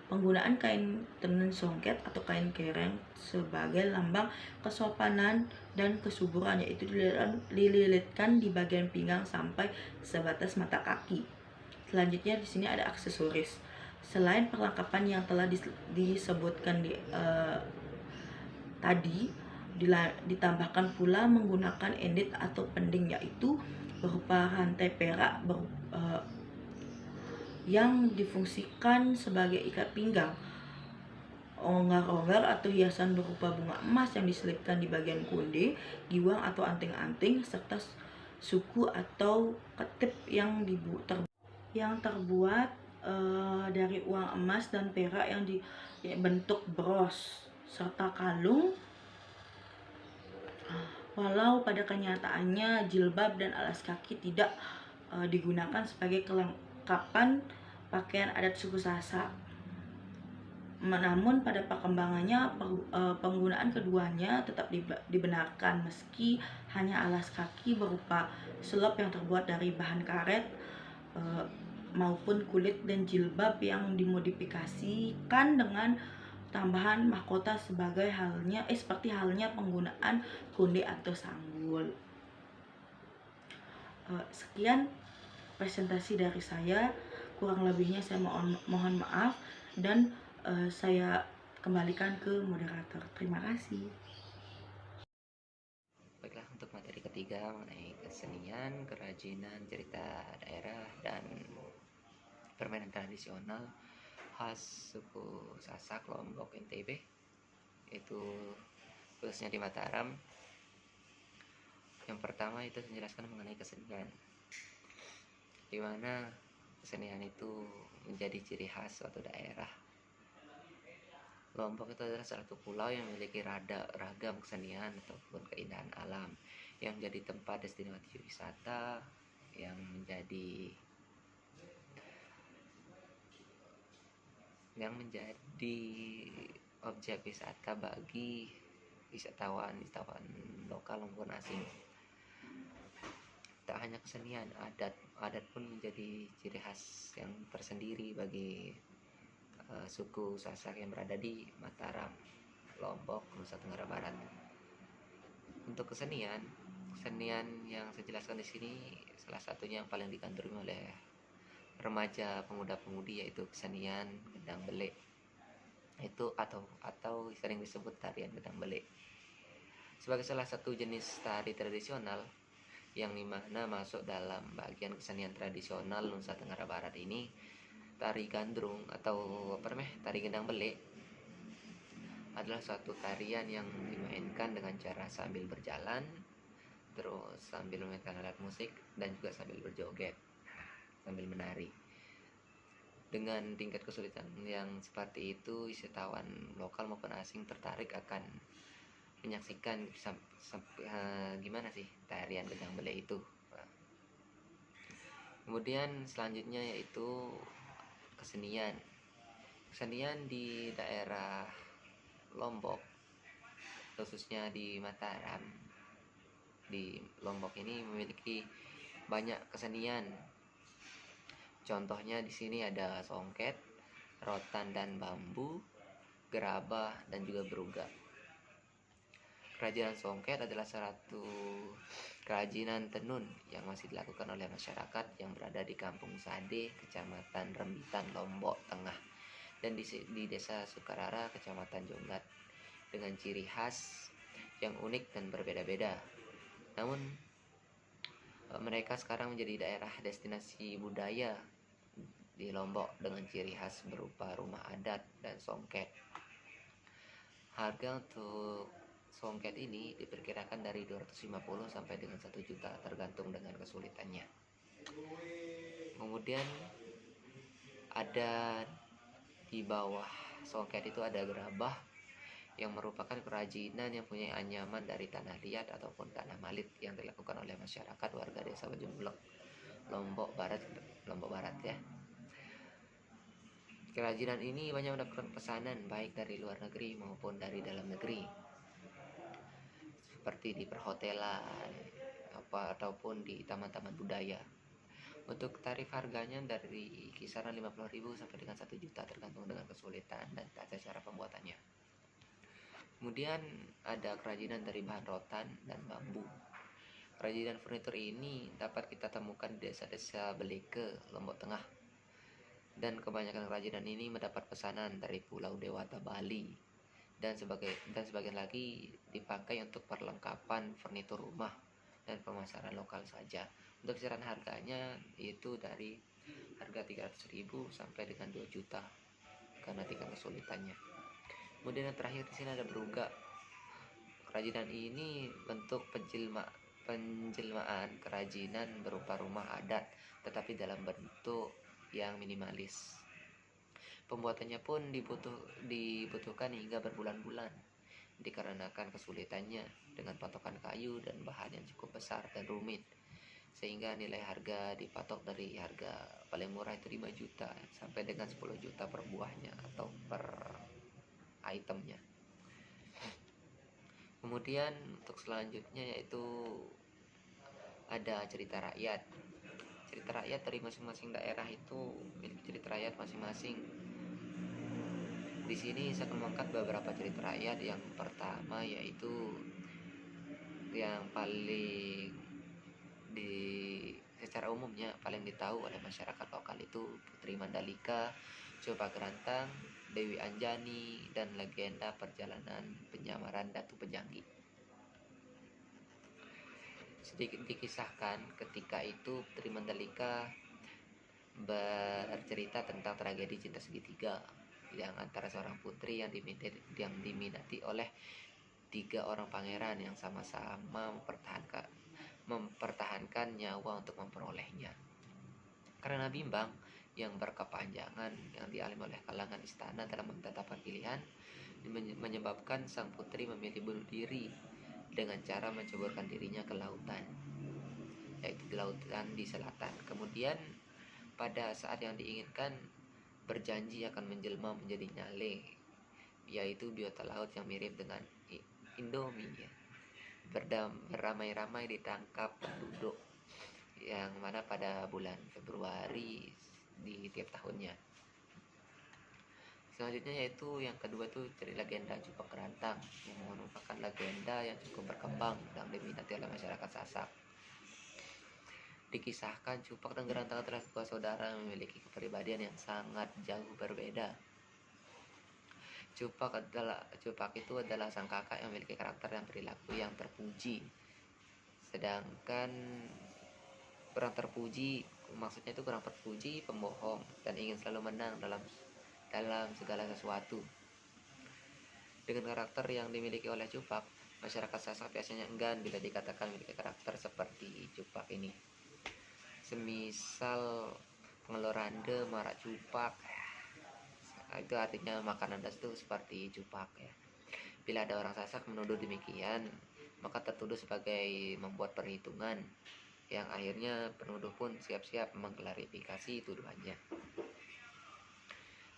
[SPEAKER 3] Penggunaan kain tenun songket atau kain kereng sebagai lambang kesopanan dan kesuburan, yaitu dililitkan di bagian pinggang sampai sebatas mata kaki. Selanjutnya di sini ada aksesoris. Selain perlengkapan yang telah disebutkan tadi, ditambahkan pula menggunakan endit atau pending, yaitu berupa rantai perak yang difungsikan sebagai ikat pinggang, onggar-onggar atau hiasan berupa bunga emas yang diselipkan di bagian kunde, giwang atau anting-anting, serta suku atau ketip yang terbuat dari uang emas dan perak yang dibentuk bros, serta kalung. Walau pada kenyataannya jilbab dan alas kaki tidak digunakan sebagai kelengkapan pakaian adat suku Sasak. Namun pada perkembangannya penggunaan keduanya tetap dibenarkan meski hanya alas kaki berupa selop yang terbuat dari bahan karet maupun kulit dan jilbab yang dimodifikasikan dengan tambahan mahkota seperti halnya penggunaan konde atau sanggul. Sekian presentasi dari saya, kurang lebihnya saya mohon maaf dan saya kembalikan ke moderator. Terima kasih.
[SPEAKER 1] Baiklah, untuk materi ketiga mengenai kesenian, kerajinan, cerita daerah, dan permainan tradisional khas suku Sasak, Lombok, NTB, itu khususnya di Mataram. Yang pertama itu menjelaskan mengenai kesenian, di mana kesenian itu menjadi ciri khas suatu daerah. Lombok itu adalah salah satu pulau yang memiliki ragam kesenian ataupun keindahan alam yang menjadi tempat destinasi wisata, yang menjadi objek wisata bagi wisatawan lokal maupun asing. Tak hanya kesenian, adat pun menjadi ciri khas yang tersendiri bagi suku Sasak yang berada di Mataram, Lombok, Nusa Tenggara Barat. Untuk kesenian yang saya jelaskan di sini salah satunya yang paling digandrungi oleh remaja pemuda-pemudi yaitu kesenian gendang belek, itu atau sering disebut tarian gendang belek sebagai salah satu jenis tari tradisional yang dimana masuk dalam bagian kesenian tradisional Nusa Tenggara Barat ini. Tari gandrung atau tari gendang belek adalah suatu tarian yang dimainkan dengan cara sambil berjalan, terus sambil memainkan alat musik, dan juga sambil berjoget, sambil menari. Dengan tingkat kesulitan yang seperti itu, wisatawan lokal maupun asing tertarik akan menyaksikan gimana sih tarian gendang belek itu. Kemudian selanjutnya yaitu kesenian di daerah Lombok, khususnya di Mataram. Di Lombok ini memiliki banyak kesenian. Contohnya di sini ada songket, rotan dan bambu, gerabah, dan juga beruga. Kerajinan songket adalah satu kerajinan tenun yang masih dilakukan oleh masyarakat yang berada di Kampung Sade, Kecamatan Rembitan, Lombok Tengah, dan di Desa Sukarara, Kecamatan Jonggat, dengan ciri khas yang unik dan berbeda-beda. Namun mereka sekarang menjadi daerah destinasi budaya di Lombok dengan ciri khas berupa rumah adat dan songket. Harga untuk songket ini diperkirakan dari 250 sampai dengan 1 juta tergantung dengan kesulitannya. Kemudian ada di bawah songket itu ada gerabah yang merupakan kerajinan yang punya anyaman dari tanah liat ataupun tanah malit yang dilakukan oleh masyarakat warga desa Bejumblek, Lombok Barat ya. Kerajinan ini banyak mendapatkan pesanan baik dari luar negeri maupun dari dalam negeri, seperti di perhotelan ataupun di taman-taman budaya. Untuk tarif harganya dari kisaran 50.000 sampai dengan 1 juta tergantung dengan kesulitan dan tata cara pembuatannya. Kemudian ada kerajinan dari bahan rotan dan bambu. Kerajinan furnitur ini dapat kita temukan di desa-desa Beleke, Lombok Tengah. Dan kebanyakan kerajinan ini mendapat pesanan dari Pulau Dewata, Bali, dan sebagian lagi dipakai untuk perlengkapan furnitur rumah dan pemasaran lokal saja. Untuk kisaran harganya itu dari harga 300.000 sampai dengan 2 juta karena tingkat kesulitannya. Kemudian yang terakhir di sini ada beruga. Kerajinan ini bentuk penjelmaan kerajinan berupa rumah adat tetapi dalam bentuk yang minimalis. Pembuatannya pun dibutuhkan hingga berbulan-bulan dikarenakan kesulitannya dengan patokan kayu dan bahan yang cukup besar dan rumit, sehingga nilai harga dipatok dari harga paling murah itu 5 juta sampai dengan 10 juta per buahnya atau per itemnya. Kemudian untuk selanjutnya yaitu ada cerita rakyat. Cerita rakyat dari masing-masing daerah itu memiliki cerita rakyat masing-masing. Di sini saya akan mengangkat beberapa cerita rakyat. Yang pertama yaitu yang paling secara umumnya paling ditahu oleh masyarakat lokal itu Putri Mandalika, Coba Gerantang, Dewi Anjani, dan legenda perjalanan penyamaran Datu Pejanggi. Sedikit dikisahkan, ketika itu Putri Mandalika bercerita tentang tragedi cinta segitiga yang antara seorang putri yang diminati oleh 3 orang pangeran yang sama-sama mempertahankan nyawa untuk memperolehnya. Karena bimbang yang berkepanjangan yang dialami oleh kalangan istana dalam menetapkan pilihan menyebabkan sang putri memilih bunuh diri dengan cara menceburkan dirinya ke lautan, yaitu di lautan di selatan. Kemudian pada saat yang diinginkan berjanji akan menjelma menjadi nyale, yaitu biota laut yang mirip dengan Indomie ya. Beramai-ramai ditangkap penduduk yang mana pada bulan Februari di tiap tahunnya. Selanjutnya yaitu yang kedua itu cerita legenda Cupak Gerantang yang merupakan legenda yang cukup berkembang dan diminati oleh masyarakat Sasak. Dikisahkan Cupak dan Gerantang adalah dua saudara yang memiliki kepribadian yang sangat jauh berbeda. Cupak itu adalah sang kakak yang memiliki karakter dan perilaku yang terpuji. Sedangkan kurang terpuji, maksudnya itu kurang terpuji, pembohong dan ingin selalu menang dalam segala sesuatu. Dengan karakter yang dimiliki oleh Cupak, masyarakat Sasak biasanya enggan bila dikatakan memiliki karakter seperti Cupak ini. Semisal pengelorande, marak Cupak, itu artinya makanan das itu seperti Cupak ya. Bila ada orang Sasak menuduh demikian, maka tertuduh sebagai membuat perhitungan, yang akhirnya penuduh pun siap-siap mengklarifikasi tuduhannya.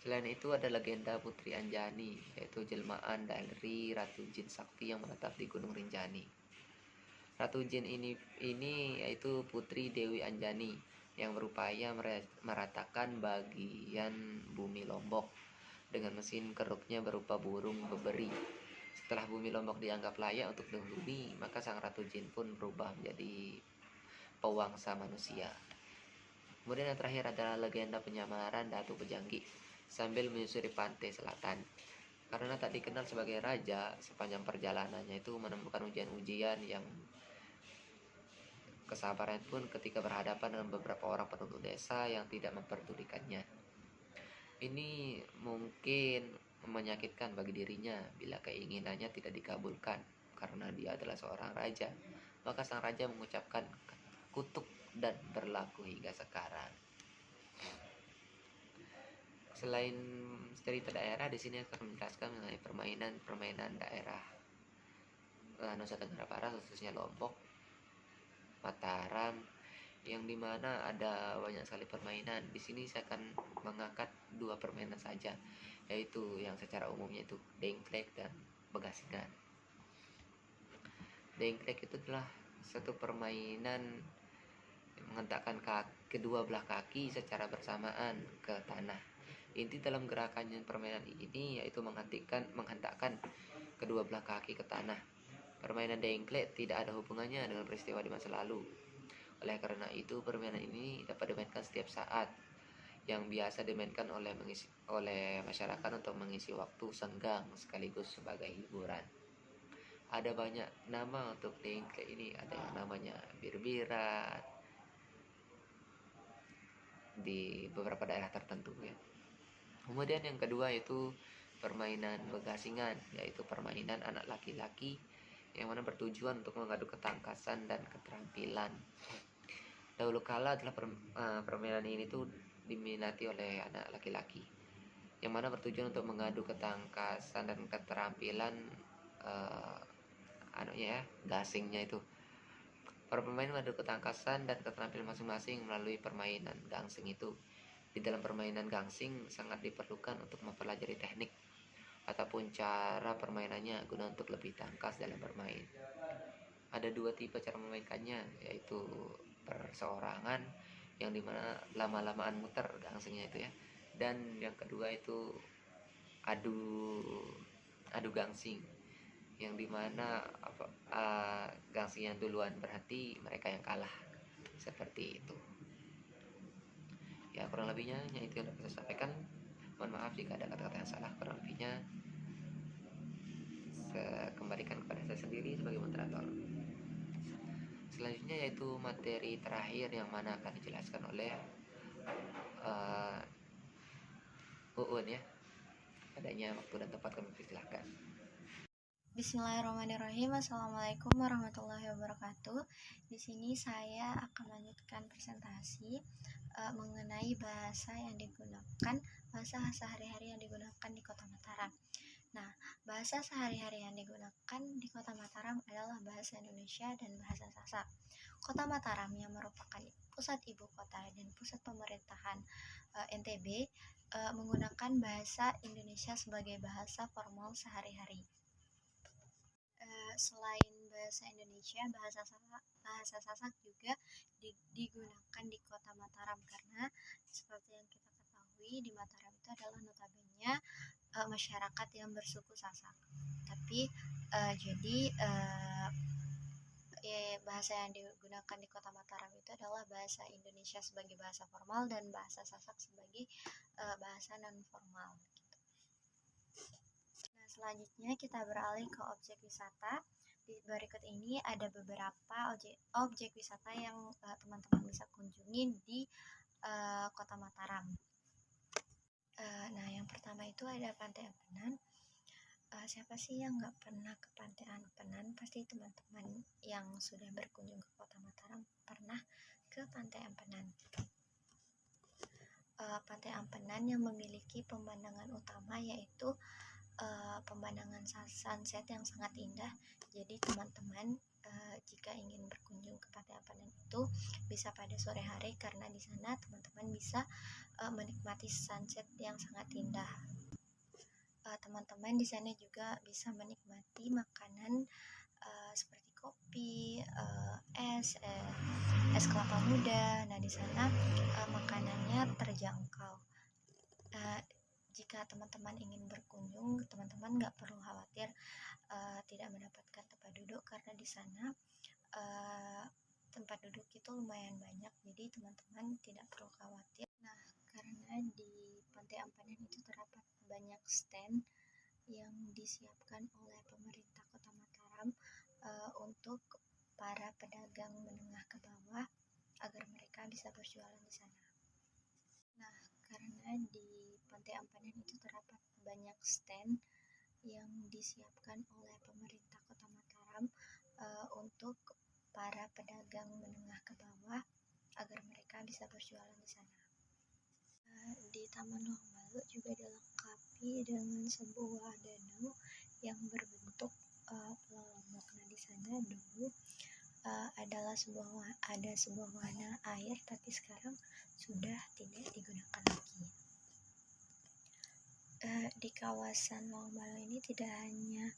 [SPEAKER 1] Selain itu ada legenda Putri Anjani, yaitu jelmaan dari Ratu Jin Sakti yang menetap di Gunung Rinjani. Ratu Jin ini yaitu Putri Dewi Anjani yang berupaya meratakan bagian bumi Lombok dengan mesin keruknya berupa burung beberi. Setelah bumi Lombok dianggap layak untuk dihuni, maka sang Ratu Jin pun berubah menjadi pewangsa manusia. Kemudian yang terakhir adalah legenda penyamaran Datu Pejanggi sambil menyusuri pantai selatan. Karena tak dikenal sebagai raja, sepanjang perjalanannya itu menemukan ujian-ujian yang kesabaran pun ketika berhadapan dengan beberapa orang penduduk desa yang tidak memperdulikannya. Ini mungkin menyakitkan bagi dirinya bila keinginannya tidak dikabulkan. Karena dia adalah seorang raja, maka sang raja mengucapkan kutuk dan berlaku hingga sekarang. Selain cerita daerah, di sini akan menjelaskan mengenai permainan daerah Nusa Tenggara Barat, khususnya Lombok, Mataram, yang dimana ada banyak sekali permainan. Di sini saya akan mengangkat 2 permainan saja, yaitu yang secara umumnya itu dengklek dan begasingan. Dengklek itu adalah satu permainan yang menghentakkan kedua belah kaki secara bersamaan ke tanah. Inti dalam gerakan permainan ini yaitu menghentakkan kedua belah kaki ke tanah. Permainan dengklek tidak ada hubungannya dengan peristiwa di masa lalu. Oleh karena itu, permainan ini dapat dimainkan setiap saat, yang biasa dimainkan oleh masyarakat untuk mengisi waktu senggang sekaligus sebagai hiburan. Ada banyak nama untuk dengklek ini, ada yang namanya bir-biran di beberapa daerah tertentu ya. Kemudian yang kedua itu permainan begasingan, yaitu permainan anak laki-laki yang mana bertujuan untuk mengadu ketangkasan dan keterampilan. Dahulu kala adalah permainan ini tuh diminati oleh anak laki-laki, yang mana bertujuan untuk mengadu ketangkasan dan keterampilan gasingnya itu. Para pemain mengadu ketangkasan dan keterampilan masing-masing melalui permainan gangsing itu. Di dalam permainan gangsing sangat diperlukan untuk mempelajari teknik, ataupun cara permainannya guna untuk lebih tangkas dalam bermain. Ada dua tipe cara memainkannya, yaitu perseorangan yang dimana lama-lamaan muter gangsingnya itu ya, dan yang kedua itu adu adu gangsing yang dimana gangsing yang duluan berhenti mereka yang kalah, seperti itu ya. Kurang lebihnya itu yang dapat saya sampaikan. Mohon maaf jika ada kata-kata yang salah. Kurang lebihnya saya kembalikan kepada saya sendiri sebagai moderator. Selanjutnya yaitu materi terakhir yang mana akan dijelaskan oleh uh, Uun ya. Adanya waktu dan tempat kami persilahkan.
[SPEAKER 4] Bismillahirrahmanirrahim. Assalamualaikum warahmatullahi wabarakatuh. Di sini saya akan melanjutkan presentasi mengenai bahasa sehari-hari yang digunakan di Kota Mataram. Nah, bahasa sehari-hari yang digunakan di Kota Mataram adalah bahasa Indonesia dan bahasa Sasak. Kota Mataram yang merupakan pusat ibu kota dan pusat pemerintahan NTB menggunakan bahasa Indonesia sebagai bahasa formal sehari-hari. Selain bahasa Indonesia, bahasa Sasak juga digunakan di Kota Mataram karena seperti yang kita ketahui di Mataram itu adalah notabene masyarakat yang bersuku Sasak. Tapi bahasa yang digunakan di Kota Mataram itu adalah bahasa Indonesia sebagai bahasa formal dan bahasa Sasak sebagai bahasa non formal. Selanjutnya kita beralih ke objek wisata. Di berikut ini ada beberapa objek wisata yang teman-teman bisa kunjungi di Kota Mataram. Nah, yang pertama itu ada Pantai Ampenan. Siapa sih yang nggak pernah ke Pantai Ampenan? Pasti teman-teman yang sudah berkunjung ke Kota Mataram pernah ke Pantai Ampenan. Pantai Ampenan yang memiliki pemandangan utama yaitu pemandangan sunset yang sangat indah. Jadi teman-teman jika ingin berkunjung ke Pantai Ampenan itu bisa pada sore hari karena di sana teman-teman bisa menikmati sunset yang sangat indah. Teman-teman di sana juga bisa menikmati makanan seperti kopi, es kelapa muda. Nah, di sana makanannya terjangkau. Jika teman-teman ingin berkunjung, teman-teman nggak perlu khawatir tidak mendapatkan tempat duduk karena di sana tempat duduk itu lumayan banyak, jadi teman-teman tidak perlu khawatir. Nah, karena di Pantai Ampenan itu terdapat banyak stand yang disiapkan oleh pemerintah Kota Mataram untuk para pedagang menengah ke bawah agar mereka bisa berjualan di sana. Nah, karena di Pantai Ampenan itu terdapat banyak stand yang disiapkan oleh pemerintah Kota Mataram untuk para pedagang menengah ke bawah agar mereka bisa berjualan di sana. Di Taman Lawang Balu juga dilengkapi dengan sebuah danau yang berbentuk pulau lombok. Nah, di sana dulu ada sebuah wahana air, tapi sekarang sudah tidak digunakan lagi. Di kawasan Lawang Balu ini tidak hanya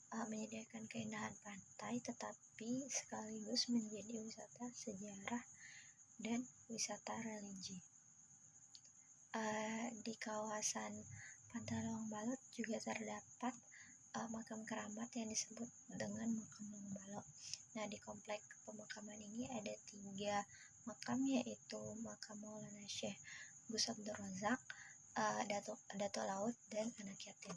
[SPEAKER 4] menyediakan keindahan pantai, tetapi sekaligus menjadi wisata sejarah dan wisata religi. Di kawasan Pantai Lawang Balu juga terdapat makam keramat yang disebut dengan makam Lawang Balu. Nah, di komplek pemakaman ini ada 3 makam, yaitu makam Maulana Syekh Gus Abdul Razak, Dato Laut, dan anak yatim.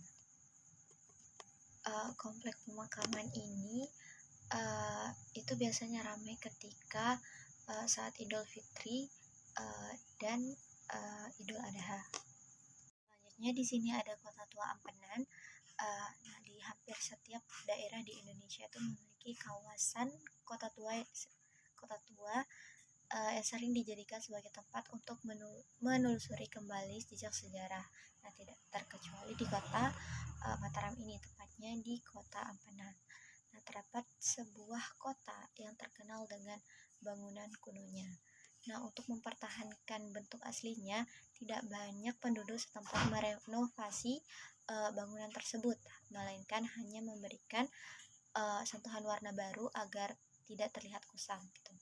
[SPEAKER 4] Komplek pemakaman ini itu biasanya ramai ketika saat Idul Fitri dan Idul Adha. Selanjutnya di sini ada Kota Tua Ampenan. Nah, di hampir setiap daerah di Indonesia itu memiliki kawasan kota tua yang sering dijadikan sebagai tempat untuk menelusuri kembali jejak sejarah. Nah, tidak terkecuali di Kota Mataram ini, tepatnya di Kota Ampenan. Nah, terdapat sebuah kota yang terkenal dengan bangunan kunonya. Nah, untuk mempertahankan bentuk aslinya, tidak banyak penduduk setempat merenovasi bangunan tersebut, melainkan hanya memberikan sentuhan warna baru agar tidak terlihat kusam gitu.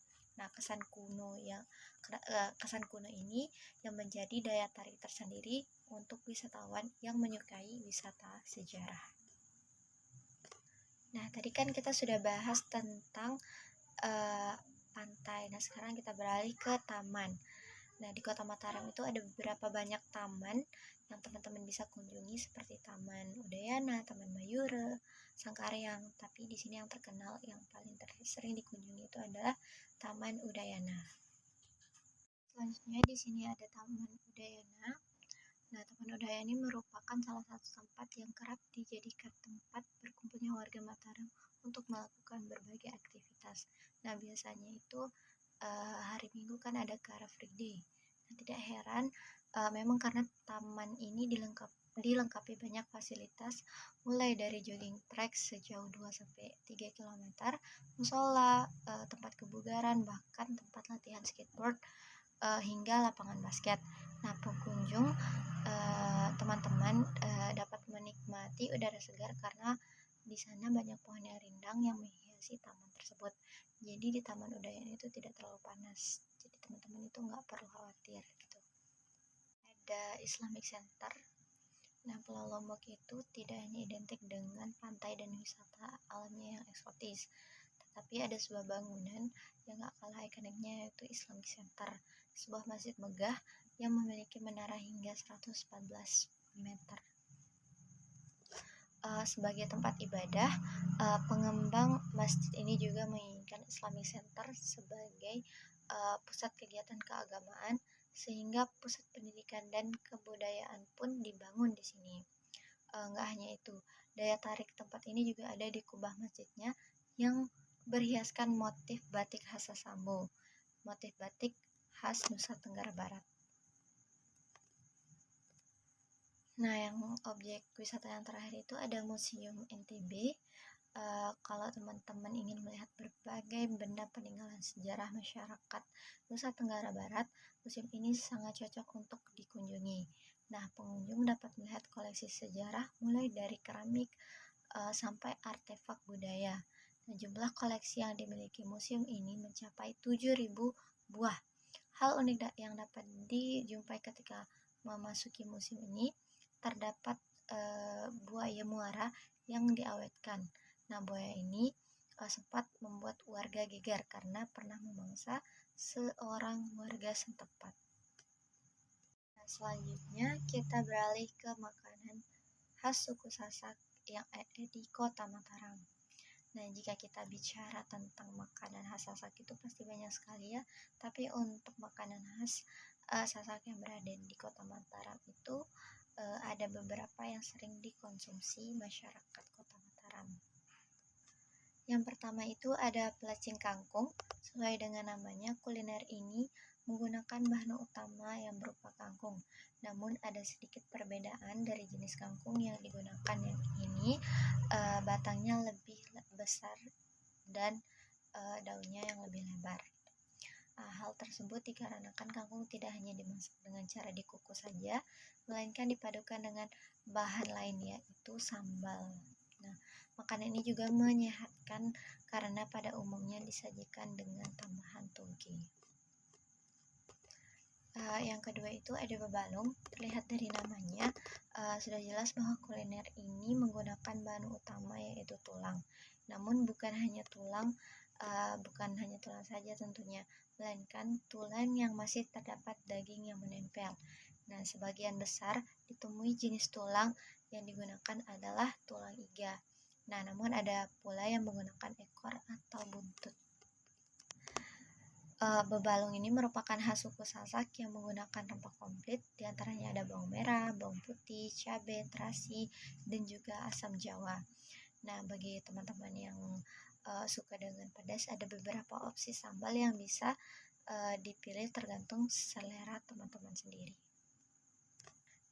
[SPEAKER 4] Nah, kesan kuno ini yang menjadi daya tarik tersendiri untuk wisatawan yang menyukai wisata sejarah. Nah, tadi kan kita sudah bahas tentang pantai. Nah, sekarang kita beralih ke taman. Nah, di Kota Mataram itu ada beberapa banyak taman yang teman-teman bisa kunjungi seperti Taman Udayana, Taman Mayura, Sangkaryang. Tapi di sini yang terkenal, yang paling sering dikunjungi itu adalah Taman Udayana. Selanjutnya di sini ada Taman Udayana. Nah, Taman Udayana ini merupakan salah satu tempat yang kerap dijadikan tempat berkumpulnya warga Mataram untuk melakukan berbagai aktivitas. Nah, biasanya itu hari Minggu kan ada Car Free Day. Nah, tidak heran memang karena taman ini dilengkapi banyak fasilitas, mulai dari jogging track sejauh 2-3 km, musola, tempat kebugaran, bahkan tempat latihan skateboard, hingga lapangan basket. Nah, pengunjung teman-teman dapat menikmati udara segar karena di sana banyak pohon yang rindang yang menghiasi taman tersebut. Jadi di Taman Udayana itu tidak terlalu panas. Jadi teman-teman itu nggak perlu khawatir gitu. Ada Islamic Center. Nah, Pulau Lombok itu tidak hanya identik dengan pantai dan wisata alamnya yang eksotis, tetapi ada sebuah bangunan yang gak kalah ikoniknya, yaitu Islamic Center, sebuah masjid megah yang memiliki menara hingga 114 meter. Sebagai tempat ibadah, pengembang masjid ini juga menginginkan Islamic Center sebagai pusat kegiatan keagamaan, sehingga pusat pendidikan dan kebudayaan pun dibangun di sini. Nggak hanya itu, daya tarik tempat ini juga ada di kubah masjidnya yang berhiaskan motif batik khas Sasambo, motif batik khas Nusa Tenggara Barat. Nah, yang objek wisata yang terakhir itu ada Museum NTB. Kalau teman-teman ingin melihat berbagai benda peninggalan sejarah masyarakat Nusa Tenggara Barat, museum ini sangat cocok untuk dikunjungi. Nah, pengunjung dapat melihat koleksi sejarah mulai dari keramik sampai artefak budaya. Nah, jumlah koleksi yang dimiliki museum ini mencapai 7.000 buah. Hal unik yang dapat dijumpai ketika memasuki museum ini, terdapat buaya muara yang diawetkan. Nah, buaya ini sempat membuat warga geger karena pernah memangsa seorang warga setempat. Nah, selanjutnya kita beralih ke makanan khas suku Sasak yang ada di Kota Mataram. Nah, jika kita bicara tentang makanan khas Sasak itu pasti banyak sekali ya, tapi untuk makanan khas Sasak yang berada di Kota Mataram itu ada beberapa yang sering dikonsumsi masyarakat Kota Mataram. Yang pertama itu ada pelacing kangkung. Sesuai dengan namanya, kuliner ini menggunakan bahan utama yang berupa kangkung. Namun ada sedikit perbedaan dari jenis kangkung yang digunakan. Yang ini batangnya lebih besar dan daunnya yang lebih lebar. Hal tersebut dikarenakan kangkung tidak hanya dimasak dengan cara dikukus saja, melainkan dipadukan dengan bahan lain, yaitu sambal. Nah, makanan ini juga menyehatkan karena pada umumnya disajikan dengan tambahan toge. Yang kedua itu ada bebalung. Terlihat dari namanya, sudah jelas bahwa kuliner ini menggunakan bahan utama yaitu tulang. Namun bukan hanya tulang saja tentunya, melainkan tulang yang masih terdapat daging yang menempel. Nah, sebagian besar ditemui jenis tulang yang digunakan adalah tulang iga. Nah, namun ada pula yang menggunakan ekor atau buntut. Bebalung ini merupakan khas suku Sasak yang menggunakan rempah komplit, diantaranya ada bawang merah, bawang putih, cabai, terasi, dan juga asam jawa. Nah, bagi teman-teman yang suka dengan pedas, ada beberapa opsi sambal yang bisa dipilih tergantung selera teman-teman sendiri.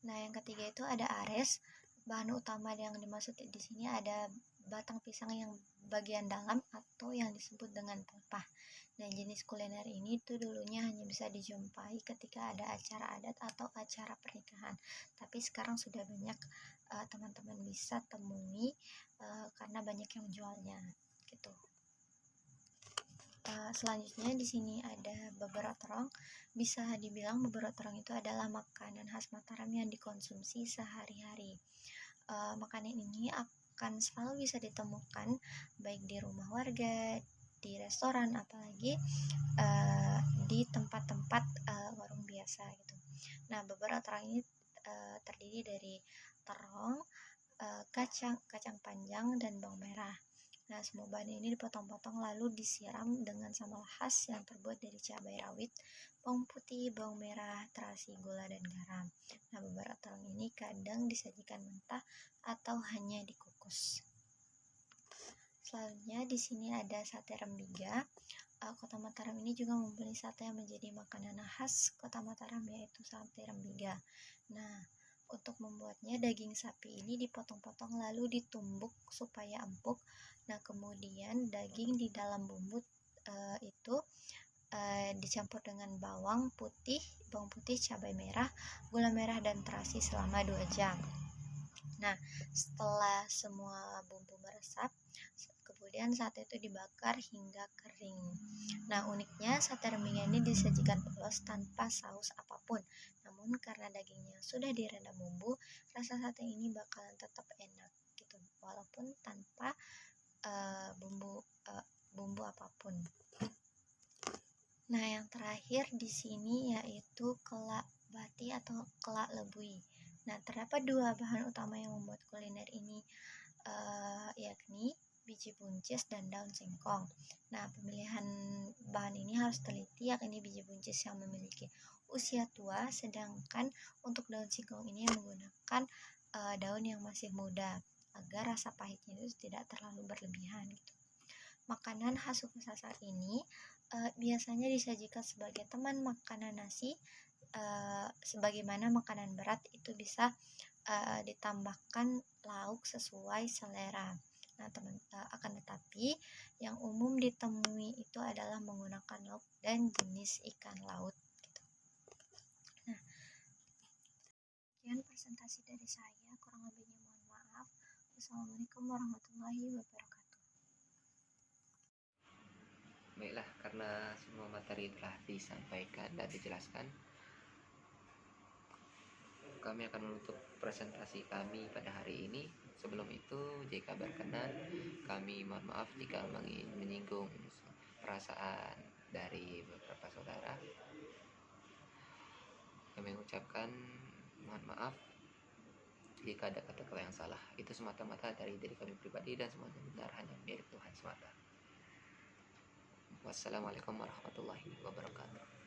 [SPEAKER 4] Nah, yang ketiga itu ada ares. Bahan utama yang dimaksud di sini ada batang pisang yang bagian dalam atau yang disebut dengan pelepah. Nah, jenis kuliner ini tuh dulunya hanya bisa dijumpai ketika ada acara adat atau acara pernikahan. Tapi sekarang sudah banyak teman-teman bisa temui karena banyak yang menjualnya gitu. Selanjutnya di sini ada beberapa terong. Bisa dibilang beberapa terong itu adalah makanan khas Mataram yang dikonsumsi sehari-hari. Makanan ini akan selalu bisa ditemukan baik di rumah warga, di restoran, apalagi di tempat-tempat warung biasa gitu. Nah, beberapa terong ini terdiri dari terong, kacang panjang, dan bawang merah. Nah, semua bahan ini dipotong-potong lalu disiram dengan sambal khas yang terbuat dari cabai rawit, bawang putih, bawang merah, terasi, gula, dan garam. Nah, beberapa terong ini kadang disajikan mentah atau hanya dikukus. Selanjutnya di sini ada sate rembiga. Kota Mataram ini juga mempunyai sate yang menjadi makanan khas Kota Mataram, yaitu sate rembiga. Nah, untuk membuatnya daging sapi ini dipotong-potong lalu ditumbuk supaya empuk. Nah, kemudian daging di dalam bumbu itu dicampur dengan bawang putih, cabai merah, gula merah, dan terasi selama 2 jam. Nah, setelah semua bumbu meresap, kemudian sate itu dibakar hingga kering. Nah, uniknya sate rembiga ini disajikan polos tanpa saus apapun. Namun karena dagingnya sudah direndam bumbu, rasa sate ini bakalan tetap enak gitu, walaupun tanpa bumbu apapun. Nah, yang terakhir di sini yaitu kelak bati atau kelak lebui. Nah, terdapat 2 bahan utama yang membuat kuliner ini, yakni biji buncis dan daun singkong. Nah, pemilihan bahan ini harus teliti, yakni biji buncis yang memiliki usia tua, sedangkan untuk daun singkong ini menggunakan daun yang masih muda agar rasa pahitnya itu tidak terlalu berlebihan gitu. Makanan khas suku Sasak ini biasanya disajikan sebagai teman makanan nasi, sebagaimana makanan berat itu bisa ditambahkan lauk sesuai selera. Nah, akan tetapi yang umum ditemui itu adalah menggunakan lauk dan jenis ikan laut gitu. Nah, sekian presentasi dari saya, kurang lebihnya mohon maaf. Wassalamualaikum warahmatullahi wabarakatuh.
[SPEAKER 1] Baiklah, karena semua materi telah disampaikan dan dijelaskan, kami akan menutup presentasi kami pada hari ini. Sebelum itu, jika berkenan, kami mohon maaf jika menyinggung perasaan dari beberapa saudara. Kami mengucapkan mohon maaf jika ada kata-kata yang salah. Itu semata-mata dari diri kami pribadi dan semuanya benar hanya milik Tuhan semata. Wassalamualaikum warahmatullahi wabarakatuh.